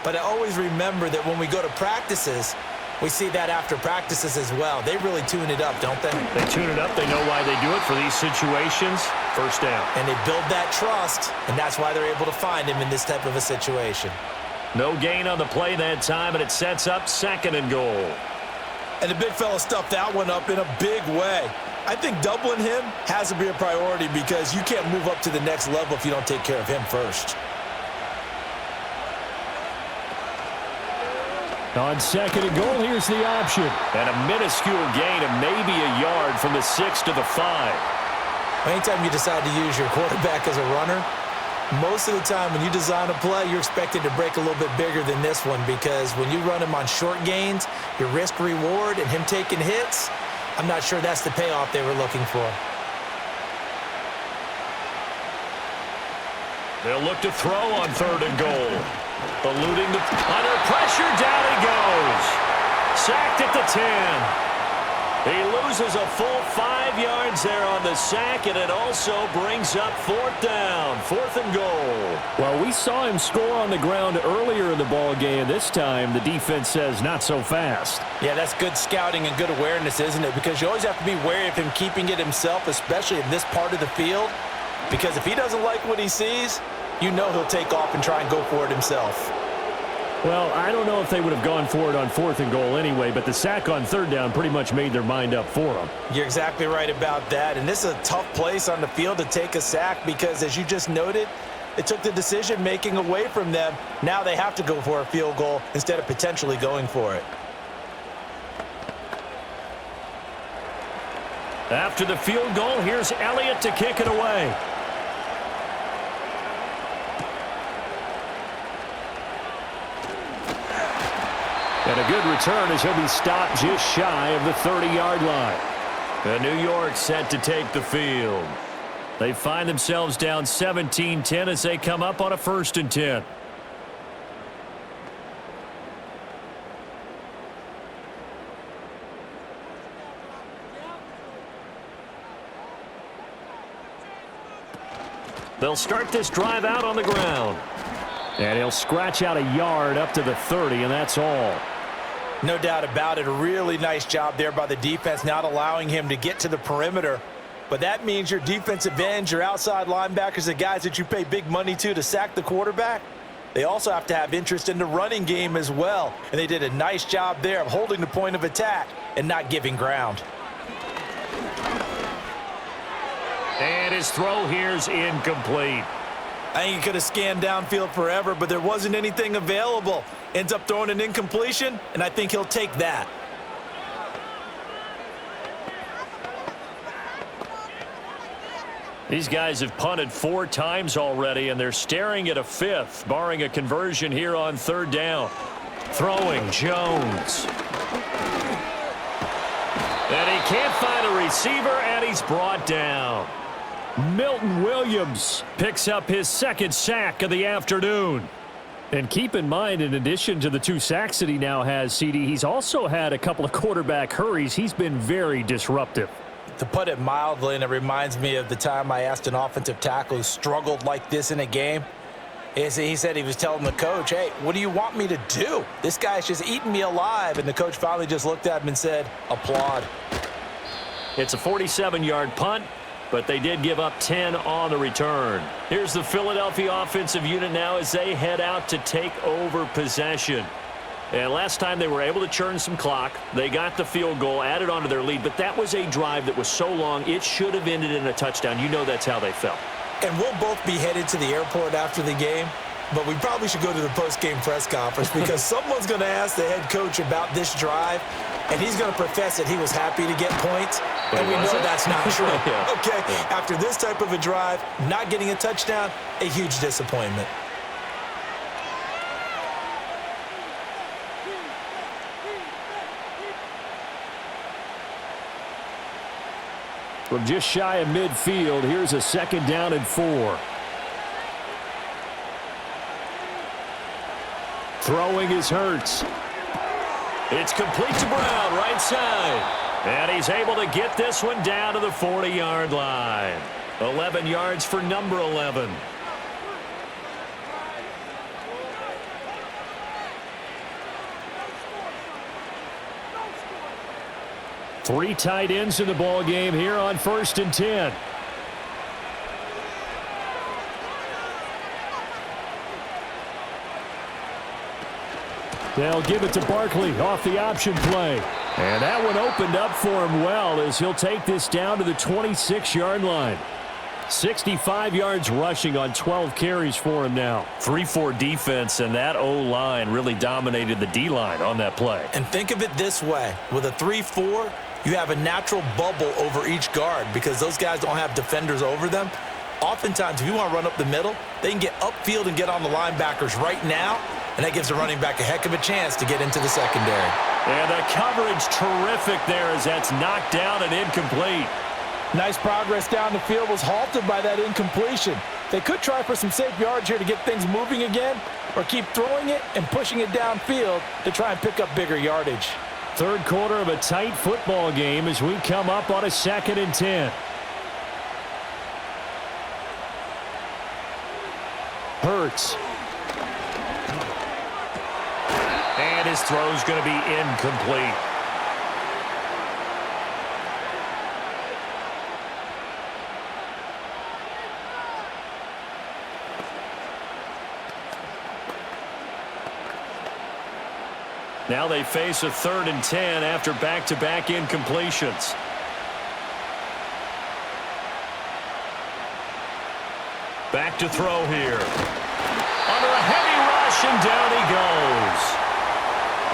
But I always remember that when we go to practices, we see that after practices as well. They really tune it up, don't they? They tune it up. They know why they do it for these situations. 1st down. And they build that trust, and that's why they're able to find him in this type of a situation. No gain on the play that time, and it sets up 2nd and goal. And the big fella stuffed that one up in a big way. I think doubling him has to be a priority because you can't move up to the next level if you don't take care of him first. On second and goal, here's the option. And a minuscule gain of maybe a yard from the 6 to the 5. Anytime you decide to use your quarterback as a runner, most of the time when you design a play, you're expected to break a little bit bigger than this one, because when you run him on short gains, your risk-reward and him taking hits, I'm not sure that's the payoff they were looking for. They'll look to throw on 3rd and goal. Eluding the under pressure, down he goes. Sacked at the 10. He loses a full 5 yards there on the sack, and it also brings up 4th down, 4th and goal. Well, we saw him score on the ground earlier in the ball game. This time, the defense says not so fast. Yeah, that's good scouting and good awareness, isn't it? Because you always have to be wary of him keeping it himself, especially in this part of the field. Because if he doesn't like what he sees, you know he'll take off and try and go for it himself. Well, I don't know if they would have gone for it on 4th and goal anyway, but the sack on 3rd down pretty much made their mind up for them. You're exactly right about that. And this is a tough place on the field to take a sack because, as you just noted, it took the decision-making away from them. Now they have to go for a field goal instead of potentially going for it. After the field goal, here's Elliott to kick it away. And a good return as he'll be stopped just shy of the 30-yard line. And New York set to take the field. They find themselves down 17-10 as they come up on a 1st and 10. They'll start this drive out on the ground. And he'll scratch out a yard up to the 30, and that's all. No doubt about it. A really nice job there by the defense, not allowing him to get to the perimeter. But that means your defensive ends, your outside linebackers, the guys that you pay big money to sack the quarterback, they also have to have interest in the running game as well. And they did a nice job there of holding the point of attack and not giving ground. And his throw here's incomplete. I think he could have scanned downfield forever, but there wasn't anything available. Ends up throwing an incompletion, and I think he'll take that. These guys have punted 4 times already, and they're staring at a 5th, barring a conversion here on 3rd down. Throwing, Jones. And he can't find a receiver, and he's brought down. Milton Williams picks up his 2nd sack of the afternoon. And keep in mind, in addition to the 2 sacks that he now has, CD, he's also had a couple of quarterback hurries. He's been very disruptive. To put it mildly, and it reminds me of the time I asked an offensive tackle who struggled like this in a game. He said he was telling the coach, hey, what do you want me to do? This guy's just eating me alive. And the coach finally just looked at him and said, applaud. It's a 47-yard punt, but they did give up 10 on the return. Here's the Philadelphia offensive unit now as they head out to take over possession. And last time they were able to churn some clock. They got the field goal, added on to their lead, but that was a drive that was so long, it should have ended in a touchdown. You know that's how they felt. And we'll both be headed to the airport after the game, but we probably should go to the post-game press conference because someone's going to ask the head coach about this drive, and he's going to profess that he was happy to get points, and we know that's not true. Yeah. Okay, Yeah. After this type of a drive, not getting a touchdown, a huge disappointment. From just shy of midfield, here's a 2nd down and 4. Throwing is Hurts. It's complete to Brown, right side. And he's able to get this one down to the 40-yard line. 11 yards for number 11. Three tight ends in the ball game here on 1st and 10. They'll give it to Barkley off the option play. And that one opened up for him well as he'll take this down to the 26-yard line. 65 yards rushing on 12 carries for him now. 3-4 defense, and that O-line really dominated the D-line on that play. And think of it this way. With a 3-4, you have a natural bubble over each guard because those guys don't have defenders over them. Oftentimes, if you want to run up the middle, they can get upfield and get on the linebackers right now, and that gives the running back a heck of a chance to get into the secondary. And the coverage terrific there as that's knocked down and incomplete. Nice progress down the field was halted by that incompletion. They could try for some safe yards here to get things moving again, or keep throwing it and pushing it downfield to try and pick up bigger yardage. Third quarter of a tight football game as we come up on a 2nd and 10. Hurts. And his throw's going to be incomplete. Now they face a 3rd and 10 after back-to-back incompletions. Back to throw here. Under a heavy rush, and down he goes.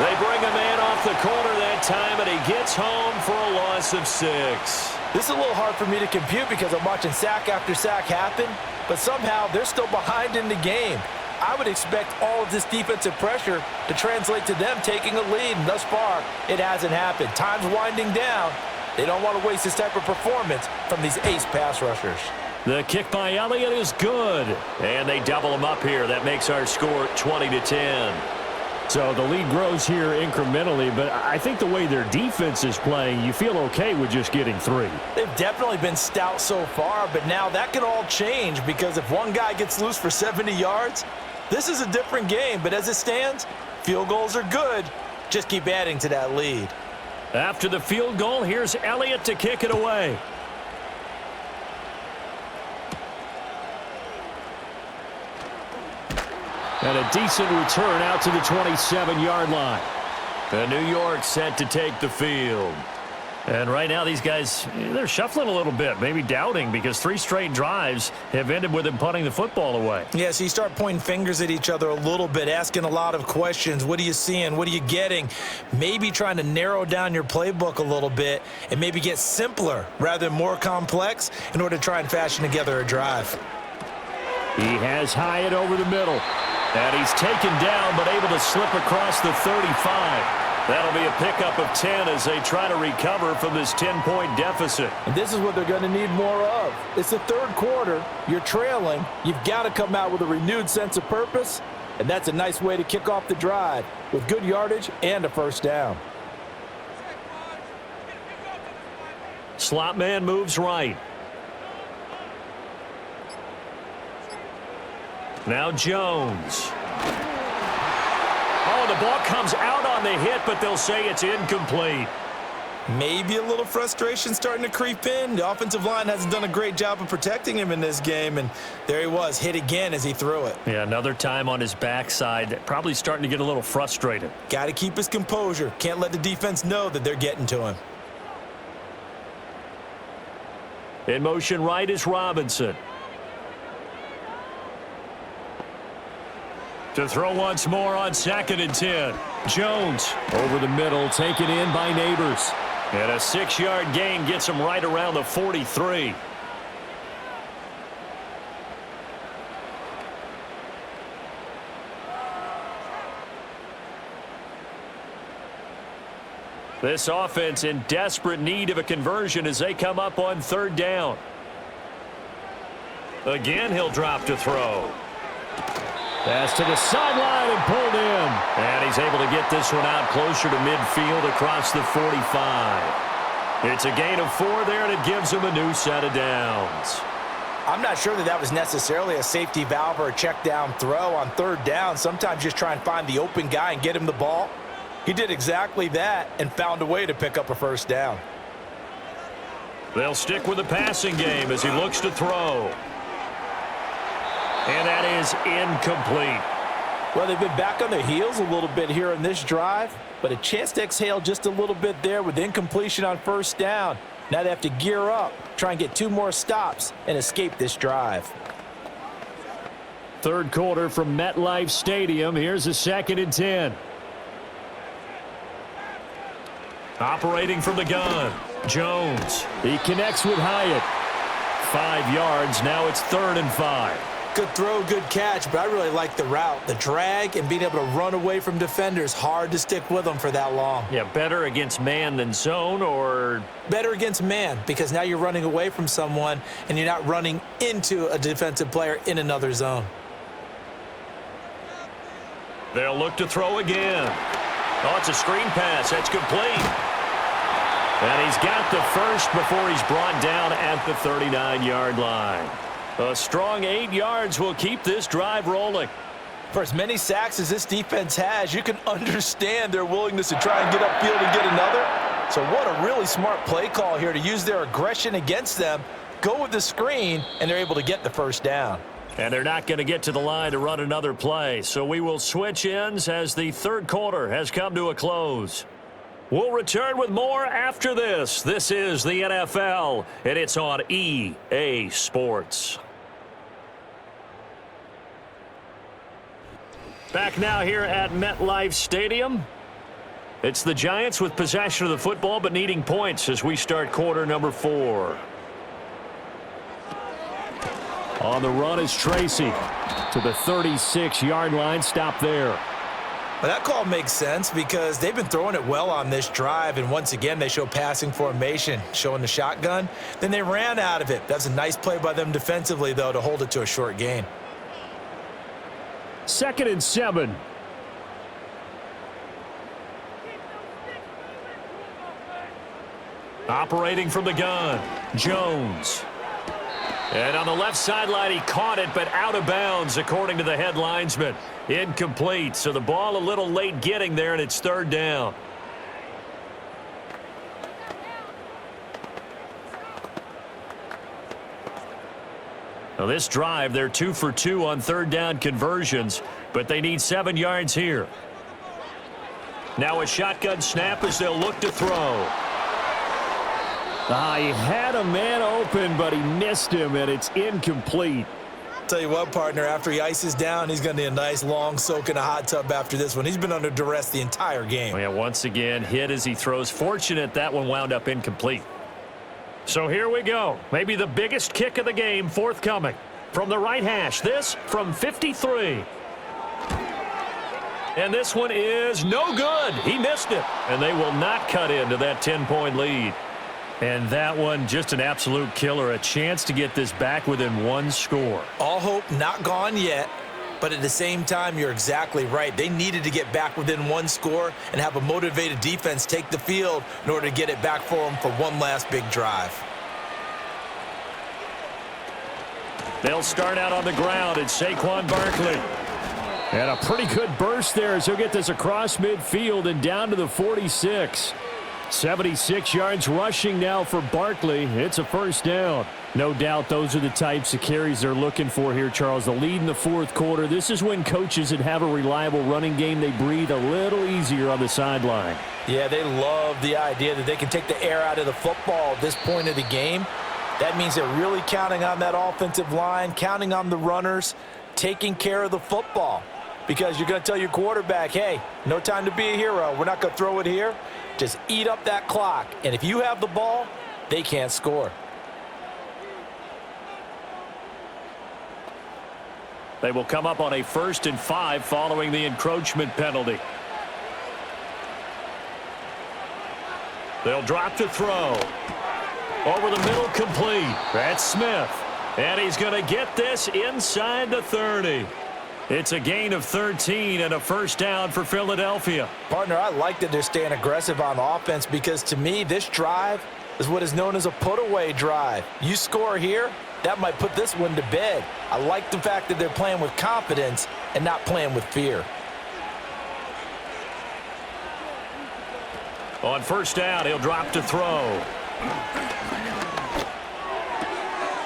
They bring a man off the corner that time, and he gets home for a loss of 6. This is a little hard for me to compute because I'm watching sack after sack happen, but somehow they're still behind in the game. I would expect all of this defensive pressure to translate to them taking a lead, and thus far, it hasn't happened. Time's winding down. They don't want to waste this type of performance from these ace pass rushers. The kick by Elliott is good, and they double him up here. That makes our score 20-10. So the lead grows here incrementally, but I think the way their defense is playing, you feel okay with just getting 3. They've definitely been stout so far, but now that can all change because if one guy gets loose for 70 yards, this is a different game. But as it stands, field goals are good. Just keep adding to that lead. After the field goal, here's Elliott to kick it away. And a decent return out to the 27-yard line. And New York set to take the field. And right now these guys, they're shuffling a little bit, maybe doubting because 3 straight drives have ended with them punting the football away. Yeah, so you start pointing fingers at each other a little bit, asking a lot of questions. What are you seeing? What are you getting? Maybe trying to narrow down your playbook a little bit and maybe get simpler rather than more complex in order to try and fashion together a drive. He has Hyatt over the middle. And he's taken down but able to slip across the 35. That'll be a pickup of 10 as they try to recover from this 10-point deficit. And this is what they're going to need more of. It's the third quarter. You're trailing. You've got to come out with a renewed sense of purpose, and that's a nice way to kick off the drive with good yardage and a first down. Slot man moves right. Now Jones. Oh, the ball comes out on the hit, but they'll say it's incomplete. Maybe a little frustration starting to creep in. The offensive line hasn't done a great job of protecting him in this game, and there he was, hit again as he threw it. Yeah, another time on his backside, probably starting to get a little frustrated. Got to keep his composure. Can't let the defense know that they're getting to him. In motion right is Robinson. To throw once more on 2nd and 10. Jones Over the middle, taken in by Neighbors. and a 6-yard gain gets him right around the 43. This offense in desperate need of a conversion as they come up on 3rd down. Again, he'll drop to throw. Pass to the sideline and pulled in. And he's able to get this one out closer to midfield across the 45. It's a gain of 4 there, and it gives him a new set of downs. I'm not sure that was necessarily a safety valve or a check down throw on 3rd down. Sometimes just try and find the open guy and get him the ball. He did exactly that and found a way to pick up a first down. They'll stick with the passing game as he looks to throw. And that is incomplete. Well, they've been back on their heels a little bit here in this drive, but a chance to exhale just a little bit there with incompletion on 1st down. Now they have to gear up, try and get 2 more stops, and escape this drive. Third quarter from MetLife Stadium. Here's a 2nd and 10. Operating from the gun, Jones. He connects with Hyatt. 5 yards. Now it's 3rd and 5. Good throw, good catch, but I really like the route. The drag and being able to run away from defenders, hard to stick with them for that long. Yeah, better against man than zone, or better against man, because now you're running away from someone and you're not running into a defensive player in another zone. they'll look to throw again. Oh, it's a screen pass. That's complete. And he's got the first before he's brought down at the 39-yard line. A strong 8 yards will keep this drive rolling. For as many sacks as this defense has, you can understand their willingness to try and get upfield and get another. So what a really smart play call here to use their aggression against them, go with the screen, and they're able to get the first down. And they're not going to get to the line to run another play. So we will switch ends as the third quarter has come to a close. We'll return with more after this. This is the NFL, and it's on EA Sports. Back now here at MetLife Stadium. It's the Giants with possession of the football but needing points as we start quarter number 4. On the run is Tracy to the 36-yard line. Stop there. Well, that call makes sense because they've been throwing it well on this drive, and once again they show passing formation, showing the shotgun. Then they ran out of it. That's a nice play by them defensively, though, to hold it to a short gain. 2nd and 7. Operating from the gun, Jones. And on the left sideline, he caught it, but out of bounds, according to the head linesman. Incomplete, so the ball a little late getting there, and it's 3rd down. Now this drive, they're 2 for 2 on 3rd down conversions, but they need 7 yards here. Now a shotgun snap as they'll look to throw. He had a man open, but he missed him, and it's incomplete. Tell you what, partner, after he ices down, he's going to need a nice long soak in a hot tub after this one. He's been under duress the entire game. Oh, yeah, once again, hit as he throws. Fortunate that one wound up incomplete. So here we go. Maybe the biggest kick of the game forthcoming. From the right hash, this from 53. And this one is no good. He missed it. And they will not cut into that 10-point lead. And that one, just an absolute killer. A chance to get this back within 1 score. All hope not gone yet, but at the same time, you're exactly right. They needed to get back within 1 score and have a motivated defense take the field in order to get it back for them for one last big drive. They'll start out on the ground. It's Saquon Barkley. And a pretty good burst there as he'll get this across midfield and down to the 46. 76 yards rushing now for Barkley. It's a first down. No doubt those are the types of carries they're looking for here, Charles. The lead in the 4th quarter. This is when coaches that have a reliable running game, they breathe a little easier on the sideline. Yeah, they love the idea that they can take the air out of the football at this point of the game. That means they're really counting on that offensive line, counting on the runners, taking care of the football. Because you're going to tell your quarterback, hey, no time to be a hero. We're not going to throw it here. Just eat up that clock. And if you have the ball, they can't score. They will come up on a 1st and 5 following the encroachment penalty. They'll drop to throw. Over the middle, complete. That's Smith. And he's going to get this inside the 30. It's a gain of 13 and a first down for Philadelphia. Partner, I like that they're staying aggressive on offense because to me, this drive is what is known as a put-away drive. You score here, that might put this one to bed. I like the fact that they're playing with confidence and not playing with fear. On first down, he'll drop to throw.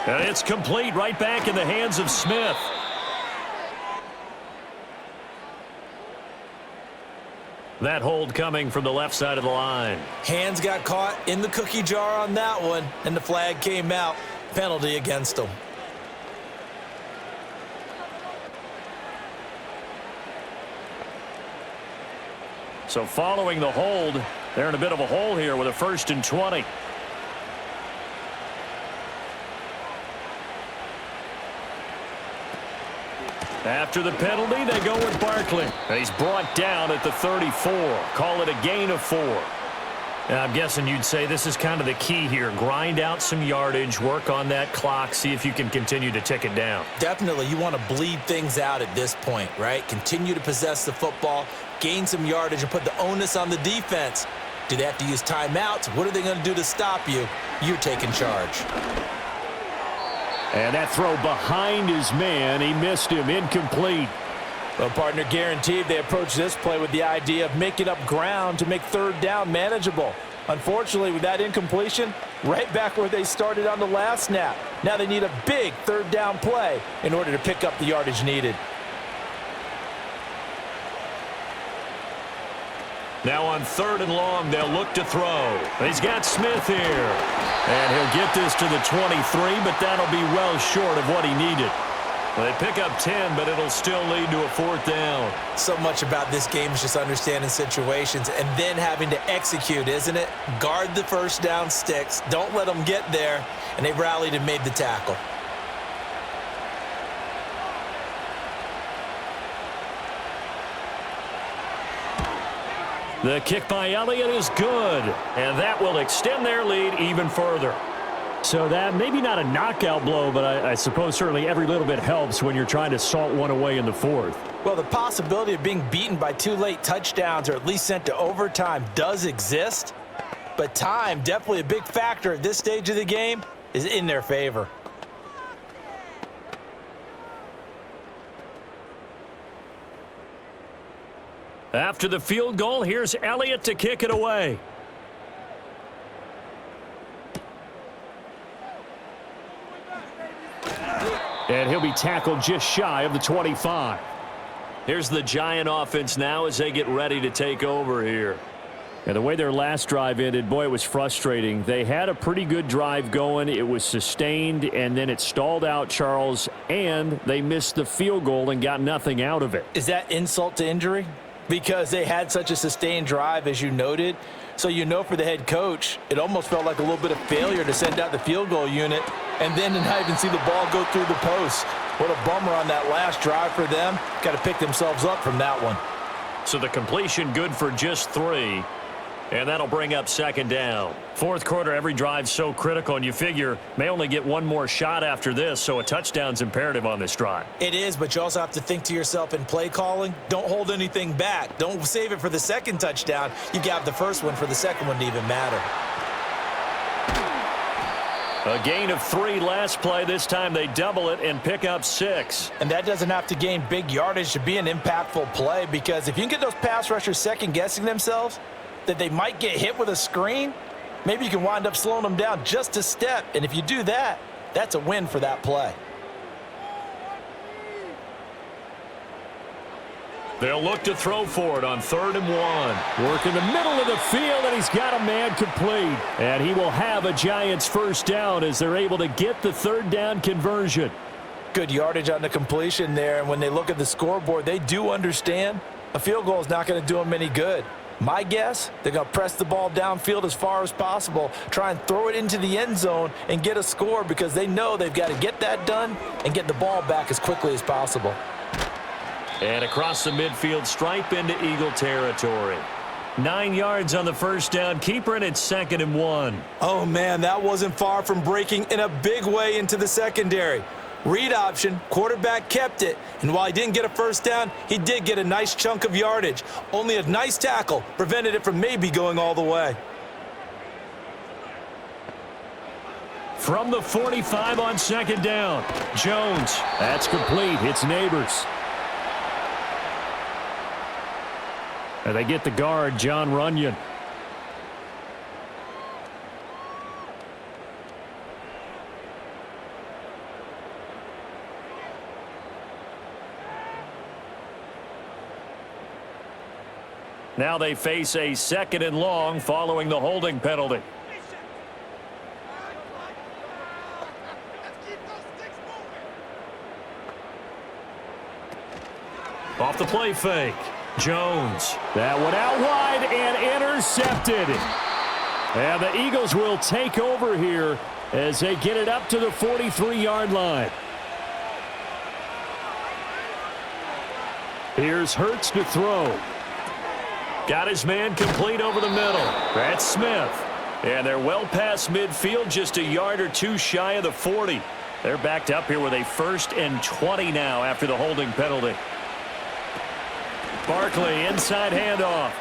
And it's complete right back in the hands of Smith. That hold coming from the left side of the line. Hands got caught in the cookie jar on that one, and the flag came out. Penalty against them. So following the hold, they're in a bit of a hole here with a 1st and 20. After the penalty, they go with Barkley. And he's brought down at the 34. Call it a gain of 4. And I'm guessing you'd say this is kind of the key here. Grind out some yardage, work on that clock, see if you can continue to tick it down. Definitely, you want to bleed things out at this point, right? Continue to possess the football, gain some yardage, and put the onus on the defense. Do they have to use timeouts? What are they going to do to stop you? You're taking charge. And that throw behind his man, he missed him, incomplete. Well, partner, guaranteed they approach this play with the idea of making up ground to make 3rd down manageable. Unfortunately, with that incompletion, right back where they started on the last snap. Now they need a big 3rd down play in order to pick up the yardage needed. Now on 3rd and long, they'll look to throw. He's got Smith here. And he'll get this to the 23, but that'll be well short of what he needed. Well, they pick up 10, but it'll still lead to a 4th down. So much about this game is just understanding situations and then having to execute, isn't it? Guard the 1st down sticks. Don't let them get there. And they rallied and made the tackle. The kick by Elliott is good, and that will extend their lead even further. So that maybe not a knockout blow, but I suppose certainly every little bit helps when you're trying to salt one away in the 4th. Well, the possibility of being beaten by 2 late touchdowns or at least sent to overtime does exist, but time, definitely a big factor at this stage of the game, is in their favor. After the field goal, here's Elliott to kick it away. And he'll be tackled just shy of the 25. Here's the Giant offense now as they get ready to take over here. And the way their last drive ended, boy, it was frustrating. They had a pretty good drive going. It was sustained, and then it stalled out, Charles, and they missed the field goal and got nothing out of it. Is that insult to injury? Because they had such a sustained drive, as you noted. So you know for the head coach, it almost felt like a little bit of failure to send out the field goal unit and then to not even see the ball go through the post. What a bummer on that last drive for them. Got to pick themselves up from that one. So the completion good for just 3. And that'll bring up 2nd down. 4th quarter, every drive's so critical, and you figure may only get one more shot after this, so a touchdown's imperative on this drive. It is, but you also have to think to yourself in play calling, don't hold anything back. Don't save it for the 2nd touchdown. You got the 1st one for the 2nd one to even matter. A gain of 3 last play. This time they double it and pick up 6. And that doesn't have to gain big yardage to be an impactful play, because if you can get those pass rushers second-guessing themselves, that they might get hit with a screen, maybe you can wind up slowing them down just a step. And if you do that, that's a win for that play. They'll look to throw for it on 3rd and 1. Work in the middle of the field, and he's got a man complete. And he will have a Giants 1st down as they're able to get the 3rd down conversion. Good yardage on the completion there, and when they look at the scoreboard, they do understand a field goal is not going to do them any good. My guess, they're going to press the ball downfield as far as possible, try and throw it into the end zone and get a score, because they know they've got to get that done and get the ball back as quickly as possible. And across the midfield stripe into Eagle territory. 9 yards on the 1st down. Keeper, and it's 2nd and 1. Oh, man, that wasn't far from breaking in a big way into the secondary. Read option, quarterback kept it, and while he didn't get a 1st down, he did get a nice chunk of yardage. Only a nice tackle prevented it from maybe going all the way. From the 45 on 2nd down. Jones. That's complete. It's Neighbors. And they get the guard, John Runyon. Now they face a 2nd and long following the holding penalty. Off the play fake. Jones. That one out wide and intercepted. And the Eagles will take over here as they get it up to the 43-yard line. Here's Hurts to throw. Got his man complete over the middle. That's Smith. And they're well past midfield, just a yard or two shy of the 40. They're backed up here with a 1st and 20 now after the holding penalty. Barkley, inside handoff.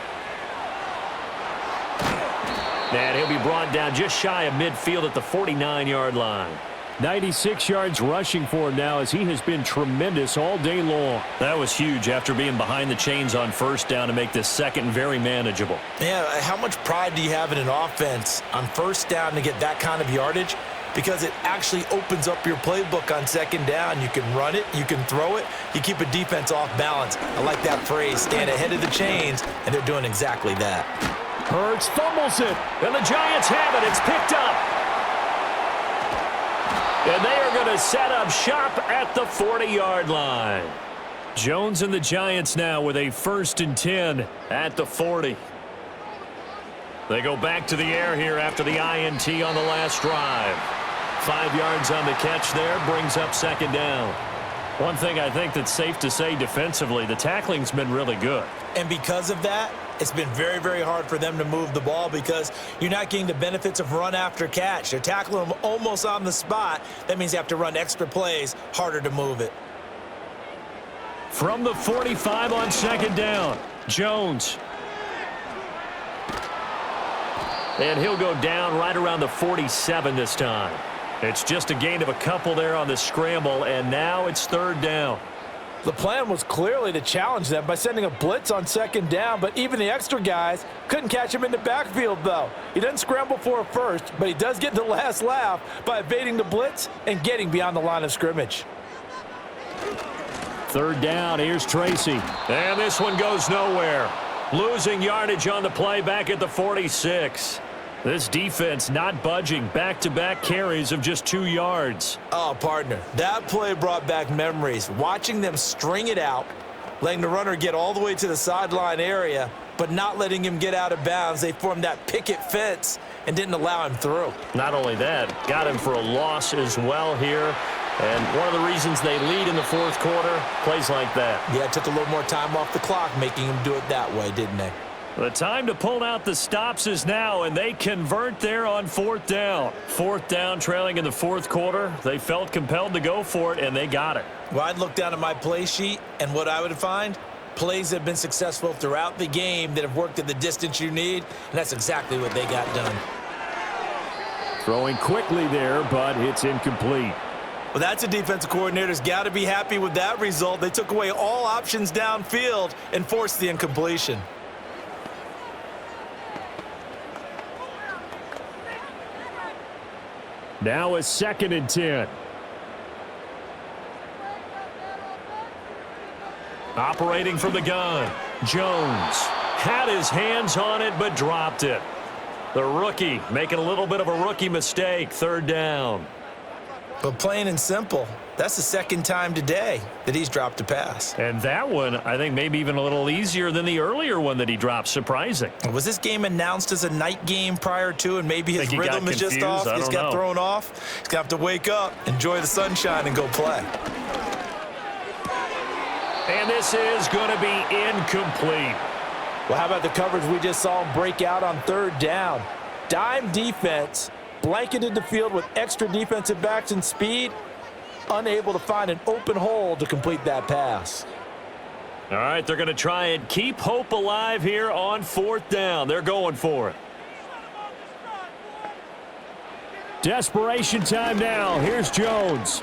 And he'll be brought down just shy of midfield at the 49-yard line. 96 yards rushing for him now as he has been tremendous all day long. That was huge after being behind the chains on 1st down to make this 2nd very manageable. Yeah, how much pride do you have in an offense on 1st down to get that kind of yardage? Because it actually opens up your playbook on 2nd down. You can run it, you can throw it, you keep a defense off balance. I like that phrase, stand ahead of the chains, and they're doing exactly that. Hurts fumbles it. And the Giants have it. It's picked up. And they are going to set up shop at the 40-yard line. Jones and the Giants now with a 1st and 10 at the 40. They go back to the air here after the INT on the last drive. 5 yards on the catch there, brings up 2nd down. One thing I think that's safe to say defensively, the tackling's been really good. And because of that, it's been very, very hard for them to move the ball because you're not getting the benefits of run after catch. They're tackling them almost on the spot. That means you have to run extra plays, harder to move it. From the 45 on 2nd down, Jones. And he'll go down right around the 47 this time. It's just a gain of a couple there on the scramble, and now it's 3rd down. The plan was clearly to challenge them by sending a blitz on 2nd down, but even the extra guys couldn't catch him in the backfield, though. He doesn't scramble for a first, but he does get the last laugh by evading the blitz and getting beyond the line of scrimmage. 3rd down, here's Tracy. And this one goes nowhere. Losing yardage on the play back at the 46. This defense not budging. Back-to-back carries of just 2 yards. Oh, partner, that play brought back memories. Watching them string it out, letting the runner get all the way to the sideline area, but not letting him get out of bounds. They formed that picket fence and didn't allow him through. Not only that, got him for a loss as well here. And one of the reasons they lead in the 4th quarter, plays like that. Yeah, it took a little more time off the clock, making him do it that way, didn't they? The time to pull out the stops is now, and they convert there on 4th down. 4th down, trailing in the 4th quarter. They felt compelled to go for it, and they got it. Well, I'd look down at my play sheet, and what I would find, plays that have been successful throughout the game that have worked at the distance you need, and that's exactly what they got done. Throwing quickly there, but it's incomplete. Well, that's a defensive coordinator's got to be happy with that result. They took away all options downfield and forced the incompletion. Now a 2nd and 10. Operating from the gun, Jones had his hands on it but dropped it. The rookie making a little bit of a rookie mistake. 3rd down. But plain and simple, that's the 2nd time today that he's dropped a pass. And that one, I think, maybe even a little easier than the earlier one that he dropped. Surprising. Was this game announced as a night game prior to, and maybe his rhythm is just off? He's got thrown off. He's going to have to wake up, enjoy the sunshine, and go play. And this is going to be incomplete. Well, how about the coverage we just saw him break out on 3rd down? Dime defense, blanketed the field with extra defensive backs and speed, unable to find an open hole to complete that pass. All right, they're going to try and keep hope alive here on 4th down. They're going for it. Desperation time now. Here's Jones.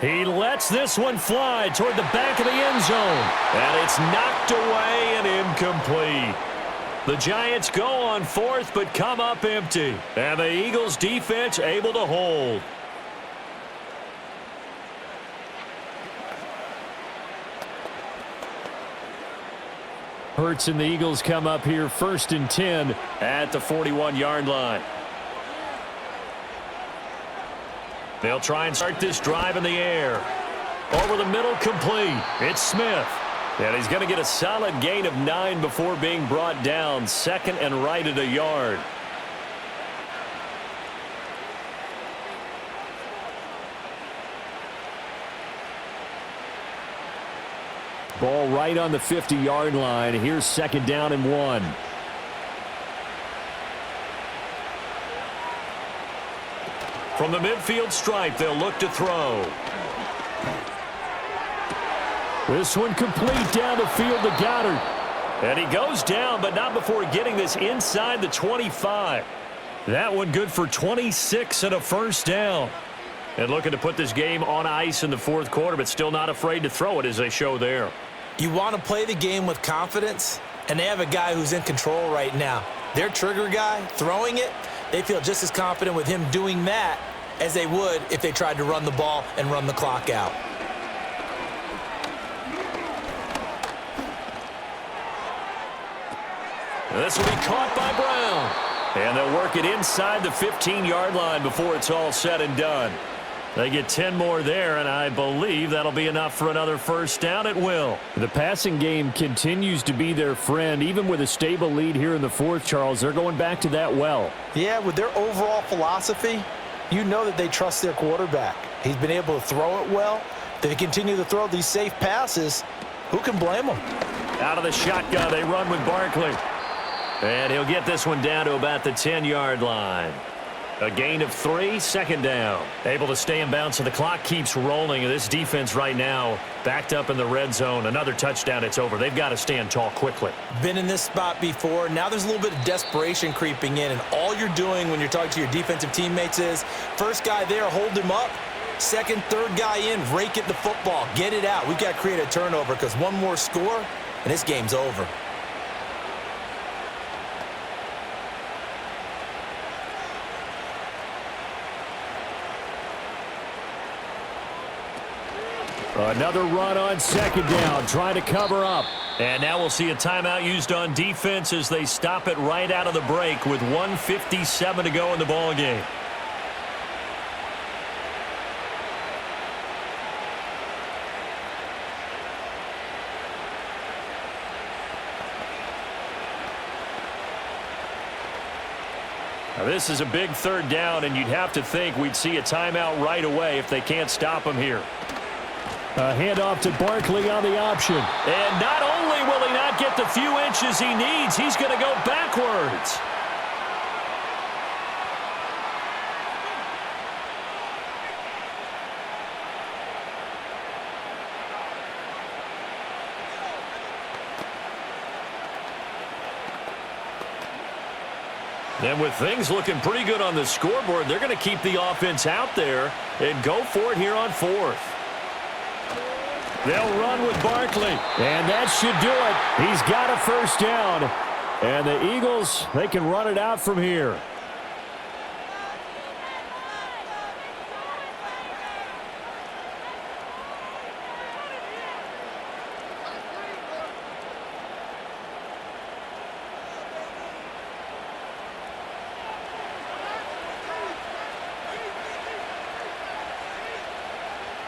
He lets this one fly toward the back of the end zone. And it's knocked away and incomplete. The Giants go on 4th but come up empty. And the Eagles defense able to hold. Hurts and the Eagles come up here 1st and 10 at the 41-yard line. They'll try and start this drive in the air. Over the middle, complete. It's Smith. And he's going to get a solid gain of 9 before being brought down. 2nd and right at a yard. Ball right on the 50-yard line. Here's 2nd down and 1. From the midfield stripe, they'll look to throw. This one complete down the field to Goddard. And he goes down, but not before getting this inside the 25. That one good for 26 and a 1st down. And looking to put this game on ice in the 4th quarter, but still not afraid to throw it as they show there. You want to play the game with confidence, and they have a guy who's in control right now. Their trigger guy, throwing it, they feel just as confident with him doing that as they would if they tried to run the ball and run the clock out. This will be caught by Brown. And they'll work it inside the 15-yard line before it's all said and done. They get 10 more there, and I believe that'll be enough for another 1st down at will. The passing game continues to be their friend. Even with a stable lead here in the 4th, Charles, they're going back to that well. Yeah, with their overall philosophy, you know that they trust their quarterback. He's been able to throw it well. They continue to throw these safe passes. Who can blame them? Out of the shotgun, they run with Barkley. And he'll get this one down to about the 10-yard line. A gain of 3, 2nd down. Able to stay in bounds, so the clock keeps rolling. This defense right now backed up in the red zone. Another touchdown, it's over. They've got to stand tall quickly. Been in this spot before. Now there's a little bit of desperation creeping in, and all you're doing when you're talking to your defensive teammates is, first guy there, hold him up. 2nd, 3rd guy in, rake at the football. Get it out. We've got to create a turnover because one more score, and this game's over. Another run on 2nd down, trying to cover up. And now we'll see a timeout used on defense as they stop it right out of the break with 1:57 to go in the ballgame. Now this is a big 3rd down, and you'd have to think we'd see a timeout right away if they can't stop him here. A handoff to Barkley on the option. And not only will he not get the few inches he needs, he's going to go backwards. And with things looking pretty good on the scoreboard, they're going to keep the offense out there and go for it here on 4th. They'll run with Barkley, and that should do it. He's got a 1st down, and the Eagles, they can run it out from here.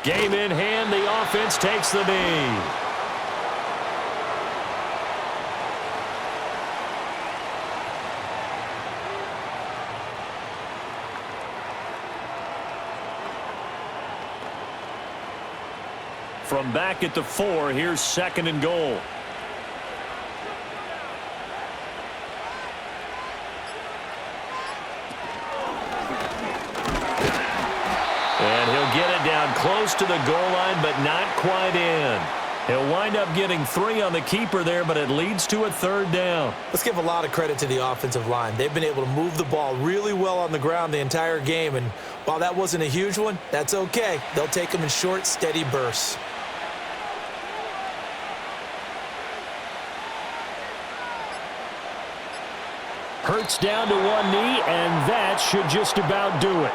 Game in hand, the offense takes the knee. From back at the 4, here's 2nd and goal. And he'll get it down close to the goal line, but not quite in. He'll wind up getting 3 on the keeper there, but it leads to a 3rd down. Let's give a lot of credit to the offensive line. They've been able to move the ball really well on the ground the entire game, and while that wasn't a huge one, that's okay. They'll take them in short, steady bursts. Hurts down to one knee, and that should just about do it.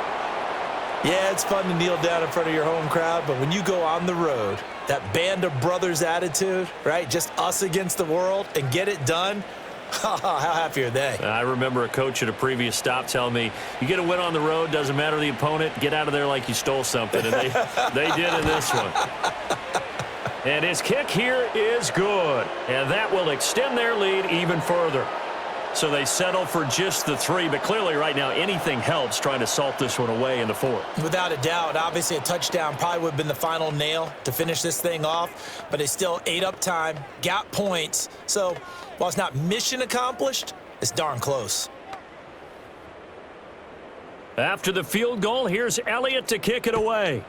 Yeah, it's fun to kneel down in front of your home crowd, but when you go on the road, That band of brothers attitude, right? Just us against the world and get it done. How happy are they? I remember a coach at a previous stop telling me, you get a win on the road, doesn't matter the opponent, get out of there like you stole something. And they did in this one. And his kick here is good. And that will extend their lead even further. So they settle for just the 3, but clearly right now anything helps trying to salt this one away in the 4th. Without a doubt, obviously a touchdown probably would have been the final nail to finish this thing off, but it's still ate up time, got points. So while it's not mission accomplished, it's darn close. After the field goal, here's Elliott to kick it away.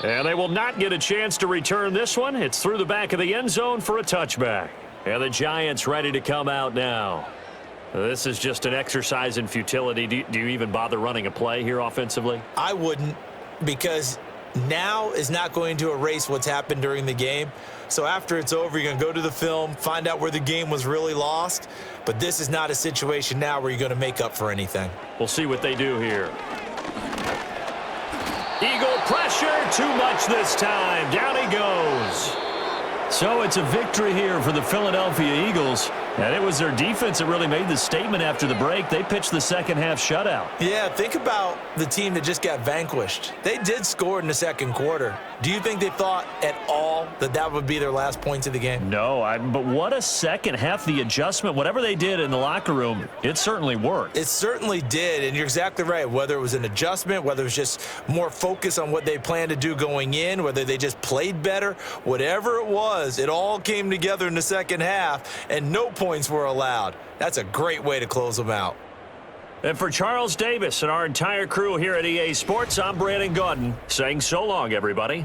And they will not get a chance to return this one. It's through the back of the end zone for a touchback. And the Giants ready to come out now. This is just an exercise in futility. Do you even bother running a play here offensively? I wouldn't, because now is not going to erase what's happened during the game. So after it's over, you're going to go to the film, find out where the game was really lost. But this is not a situation now where you're going to make up for anything. We'll see what they do here. Eagle pressure, too much this time. Down he goes. So it's a victory here for the Philadelphia Eagles. And it was their defense that really made the statement after the break. They pitched the second-half shutout. Yeah, think about the team that just got vanquished. They did score in the second quarter. Do you think they thought at all that that would be their last points of the game? No, but what a second half. The adjustment, whatever they did in the locker room, it certainly worked. It certainly did, and you're exactly right. Whether it was an adjustment, whether it was just more focus on what they planned to do going in, whether they just played better, whatever it was, it all came together in the second half, and no points were allowed. That's a great way to close them out. And for Charles Davis and our entire crew here at EA Sports, I'm Brandon Gaudin saying so long, everybody.